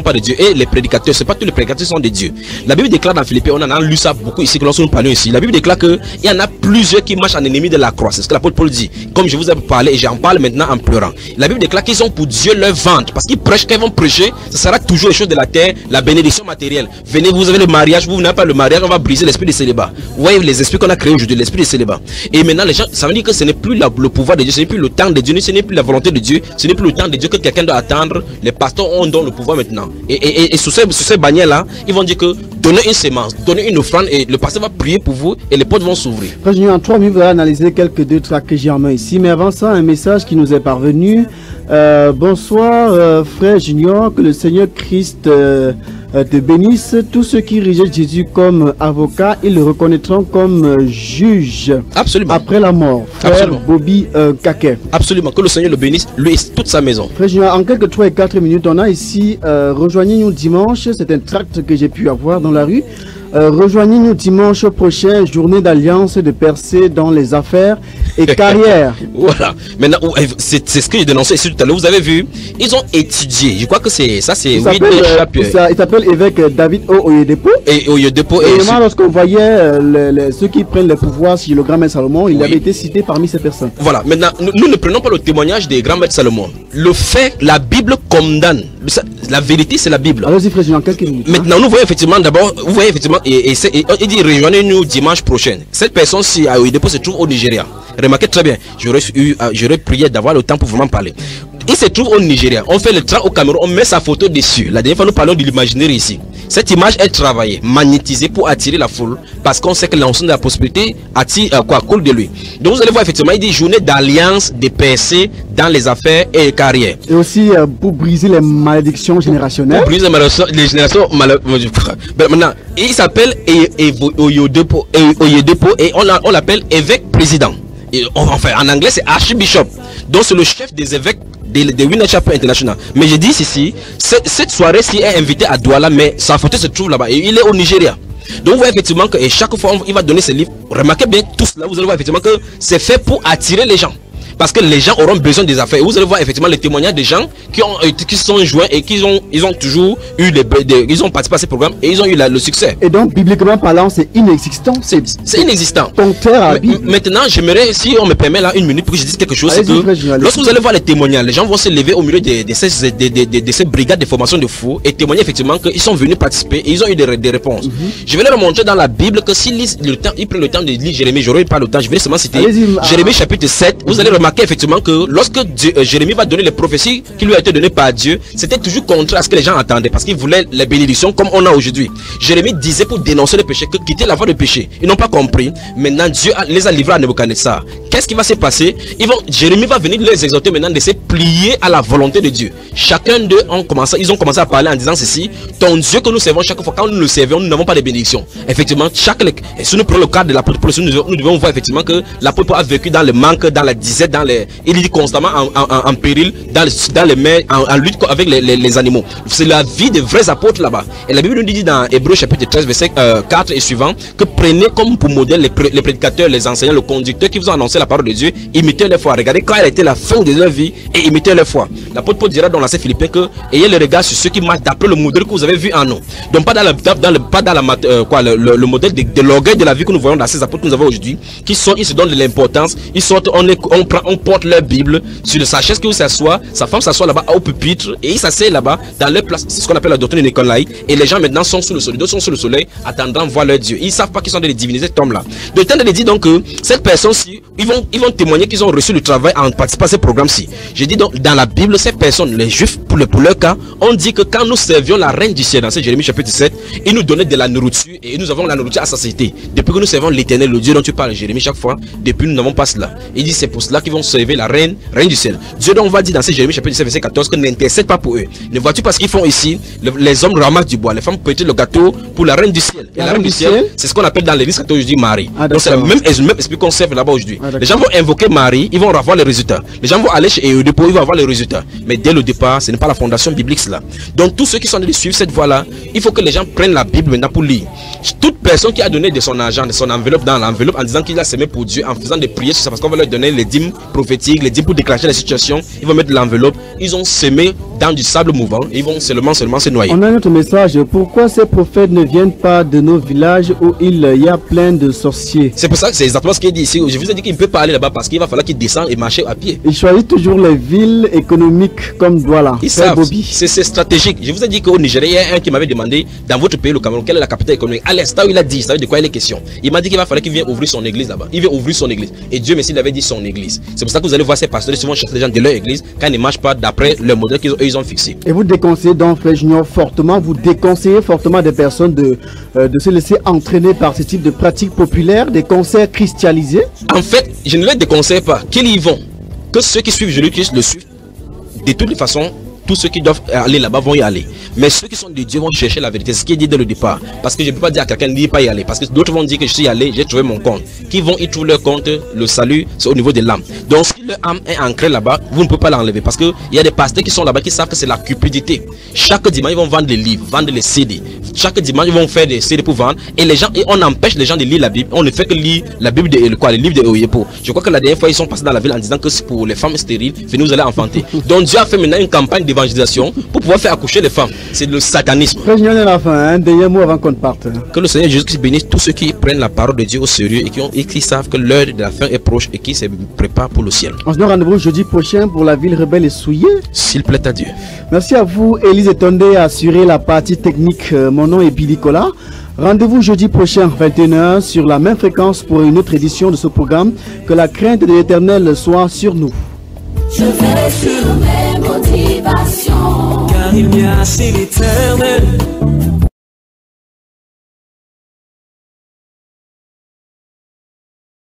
pas de Dieu. Et les prédicateurs, c'est pas tous les prédicateurs sont de Dieu. La Bible déclare dans Philippiens, on en a lu ça beaucoup ici, que lorsque nous parlons ici. La Bible déclare qu'il y en a plusieurs qui marchent en ennemi de la croix. C'est ce que l'apôtre Paul dit. Comme je vous ai parlé, et j'en parle maintenant en pleurant. La Bible déclare qu'ils ont pour Dieu leur ventre. Parce qu'ils prêchent, qu'ils vont prêcher, ce sera toujours les choses de la terre, la bénédiction matérielle. Venez, vous avez le mariage, vous n'avez pas le mariage, on va briser l'esprit de célibat. Vous voyez les esprits qu'on a créés aujourd'hui, l'esprit de célibat. Et maintenant les gens, ça veut dire que ce n'est plus le pouvoir de Dieu, ce n'est plus le temps de Dieu, ce n'est plus la volonté de Dieu, ce n'est plus le temps de Dieu que quelqu'un doit attendre. Les pasteurs ont donc le pouvoir maintenant. Et sous ces bannières là, ils vont dire que donnez une sémence, donnez une offrande et le pasteur va prier pour vous et les portes vont s'ouvrir. Frère Junior, en 3 minutes, vous allez analyser quelques deux tracts que j'ai en main ici. Mais avant ça, un message qui nous est parvenu. Bonsoir Frère Junior, que le Seigneur Christ te bénisse. Tous ceux qui rejettent Jésus comme avocat, ils le reconnaîtront comme juge. Absolument. Après la mort. Frère Absolument. Bobby Kaké. Absolument. Que le Seigneur le bénisse, lui et toute sa maison. Frère Junior, en quelques 3 et 4 minutes, on a ici rejoignez-nous dimanche. C'est un tract que j'ai pu avoir dans la rue. Rejoignez-nous dimanche prochain, journée d'alliance de percée dans les affaires et carrière. Voilà. Maintenant, c'est ce que j'ai dénoncé ici tout à l'heure. Vous avez vu, ils ont étudié. Je crois que c'est ça, c'est il s'appelle évêque David Oyedepo. Et Oyedepo. Et vraiment, lorsqu'on voyait ceux qui prennent le pouvoir sur le grand maître Salomon, il avait été cité parmi ces personnes. Voilà. Maintenant, nous ne prenons pas le témoignage des grands maîtres Salomon. Le fait, la Bible condamne. La vérité, c'est la Bible. Allons-y, frère, en quelques minutes. Maintenant, nous voyons effectivement d'abord, vous voyez effectivement, il dit rejoignez-nous dimanche prochain. Cette personne-ci à Oyedepo se trouve au Nigeria. Remarquez très bien, j'aurais prié d'avoir le temps pour vraiment parler. Il se trouve au Nigeria. On fait le train au Cameroun, on met sa photo dessus. La dernière fois, nous parlons de l'imaginaire ici. Cette image est travaillée, magnétisée pour attirer la foule, parce qu'on sait que l'ensemble de la possibilité coule de lui. Donc vous allez voir effectivement, il dit journée d'alliance, de percées dans les affaires et les carrières. Et aussi pour briser les malédictions générationnelles. Pour briser les générations maintenant, il s'appelle Oyedepo et on l'appelle évêque président. enfin en anglais c'est archbishop, donc c'est le chef des évêques de Winner Chapel International. Mais je dis ici, cette soirée-ci est invitée à Douala, mais sa photo se trouve là-bas et il est au Nigeria. Donc vous voyez effectivement que et chaque fois il va donner ses livres. Remarquez bien tout cela, vous allez voir effectivement que c'est fait pour attirer les gens. Parce que les gens auront besoin des affaires. Et vous allez voir effectivement les témoignages des gens qui sont joints et ils ont toujours eu ils ont participé à ces programmes et ils ont eu le succès. Et donc bibliquement parlant, c'est inexistant. C'est inexistant. Maintenant, j'aimerais, si on me permet là une minute pour que je dise quelque chose, c'est que lorsque vous allez voir les témoignages, les gens vont se lever au milieu de ces brigades de formation de fous et témoigner effectivement qu'ils sont venus participer et ils ont eu des réponses. Je vais leur montrer dans la Bible que s'ils lisent le temps, ils prennent le temps de lire Jérémie, j'aurai pas le temps, je vais seulement citer Jérémie chapitre 7, vous allez remarquer effectivement que lorsque Jérémie va donner les prophéties qui lui a été données par Dieu, c'était toujours contraire à ce que les gens attendaient parce qu'ils voulaient les bénédictions comme on a aujourd'hui. Jérémie disait pour dénoncer le péché que quitter la voie de péché. Ils n'ont pas compris. Maintenant Dieu les a livrés à Nebuchadnezzar. Qu'est-ce qui va se passer? Jérémie va venir les exhorter maintenant de se plier à la volonté de Dieu. Chacun d'eux ils ont commencé à parler en disant ceci: ton Dieu que nous servons, chaque fois quand nous le servons, nous n'avons pas de bénédiction. Effectivement, si nous prenons le cadre de l'apôtre Paul, nous devons voir effectivement que l'apôtre Paul a vécu dans le manque, dans la disette, il dit constamment en péril, dans les mers, en lutte avec les animaux. C'est la vie des vrais apôtres là-bas. Et la Bible nous dit dans Hébreux chapitre 13 verset 4 et suivant que prenez comme pour modèle les prédicateurs, les enseignants, le conducteur qui vous ont annoncé la parole de Dieu, imitez leur foi. Regardez quand elle était la fin de leur vie et imitez leur foi. L'apôtre Paul dira dans l'Ancien Philippiens que ayez le regard sur ceux qui marchent d'après le modèle que vous avez vu en nous. Donc pas dans le modèle de l'orgueil de la vie que nous voyons dans ces apôtres que nous avons aujourd'hui, ils se donnent de l'importance, ils sortent, on porte leur Bible sur sa chaise où s'assoit, sa femme s'assoit là-bas au pupitre et ils s'asseyent là-bas dans leur place. C'est ce qu'on appelle la doctrine de Nicolaï. Et les gens maintenant sont sous le soleil, d'autres sont sous le soleil, attendant voir leur Dieu. Ils ne savent pas qu'ils sont des divinités, cet homme-là. De temps de dire donc que cette personne-ci, ils vont témoigner qu'ils ont reçu le travail en participant à ces programmes-ci. Je dis donc dans la Bible, ces personnes, les Juifs, pour leur cas, on dit que quand nous servions la reine du ciel, dans ce Jérémie chapitre 7, ils nous donnaient de la nourriture et nous avons la nourriture à satiété. Depuis que nous servons l'Éternel, le Dieu dont tu parles, Jérémie, chaque fois, depuis nous n'avons pas cela. Il dit c'est pour cela qu'ils vont servir la reine du ciel. Dieu donc va dire dans ce Jérémie chapitre 7 verset 14 que n'intercède pas pour eux. Ne vois-tu pas ce qu'ils font ici? Les hommes ramassent du bois, les femmes pétent le gâteau pour la reine du ciel. Et la reine du ciel, c'est ce qu'on appelle dans l'église catholique aujourd'hui Marie. Donc c'est le même esprit qu'on serve là-bas aujourd'hui. Les gens vont invoquer Marie, ils vont avoir les résultats. Les gens vont aller chez Eudepo, ils vont avoir les résultats. Mais dès le départ, ce n'est pas la fondation biblique cela. Donc tous ceux qui sont en train de suivre cette voie-là, il faut que les gens prennent la Bible maintenant pour lire. Toute personne qui a donné de son argent, de son enveloppe dans l'enveloppe en disant qu'il a semé pour Dieu, en faisant des prières sur ça, parce qu'on va leur donner les dîmes prophétiques, les dîmes pour déclencher la situation, ils vont mettre l'enveloppe, ils ont semé dans du sable mouvant et ils vont seulement se noyer. On a un autre message. Pourquoi ces prophètes ne viennent pas de nos villages où il y a plein de sorciers? C'est pour ça que c'est exactement ce qu'il dit ici. Je vous ai dit qu'il ne peut pas aller là-bas parce qu'il va falloir qu'il descende et marcher à pied. Ils choisissent toujours les villes économiques comme Douala. C'est stratégique. Je vous ai dit qu'au Nigeria, il y a un qui m'avait demandé dans votre pays, le Cameroun, quelle est la capitale économique. À l'instant où il a dit, ça veut dire de quoi il est question. Il m'a dit qu'il va falloir qu'il vienne ouvrir son église là-bas. Il vient ouvrir son église. Et Dieu merci, il avait dit son église. C'est pour ça que vous allez voir ces pasteurs souvent chercher les gens de leur église quand ils ne marchent pas d'après le modèle qu'ils ont fixé. Et vous déconseillez donc, Frère Junior, fortement, vous déconseillez fortement des personnes de se laisser entraîner par ce type de pratiques populaires, des concerts christianisés? En fait, je ne les déconseille pas. Qu'ils y vont. Que ceux qui suivent Jésus-Christ le suivent. De toutes les façons, tous ceux qui doivent aller là-bas vont y aller. Mais ceux qui sont de Dieu vont chercher la vérité. C'est ce qui est dit dès le départ. Parce que je ne peux pas dire à quelqu'un de ne pas y aller. Parce que d'autres vont dire que je suis allé, j'ai trouvé mon compte. Qui vont y trouver leur compte, le salut, c'est au niveau de l'âme. Donc si leur âme est ancrée là-bas, vous ne pouvez pas l'enlever. Parce qu'il y a des pasteurs qui sont là-bas qui savent que c'est la cupidité. Chaque dimanche, ils vont vendre des livres, vendre les CD. Chaque dimanche, ils vont faire des CD pour vendre. Et les gens, et on empêche les gens de lire la Bible. On ne fait que lire la Bible les livres de Oyepo. Je crois que la dernière fois, ils sont passés dans la ville en disant que c'est pour les femmes stériles, venez vous allez enfanter. Donc Dieu a fait maintenant une campagne d'évangélisation pour pouvoir faire accoucher les femmes. C'est le satanisme. Président de la fin, un dernier mot avant qu'on parte. Que le Seigneur Jésus-Christ bénisse tous ceux qui prennent la parole de Dieu au sérieux et qui savent que l'heure de la fin est proche et qui se préparent pour le ciel. On se donne rendez-vous jeudi prochain pour la ville rebelle et souillée. S'il plaît à Dieu. Merci à vous, Élise Etondé, a assuré la partie technique. Mon nom est Billy Kola. Rendez-vous jeudi prochain, 21h, sur la même fréquence pour une autre édition de ce programme. Que la crainte de l'Éternel soit sur nous. Je vais sur mes motivations, car il m'y a si l'Éternel.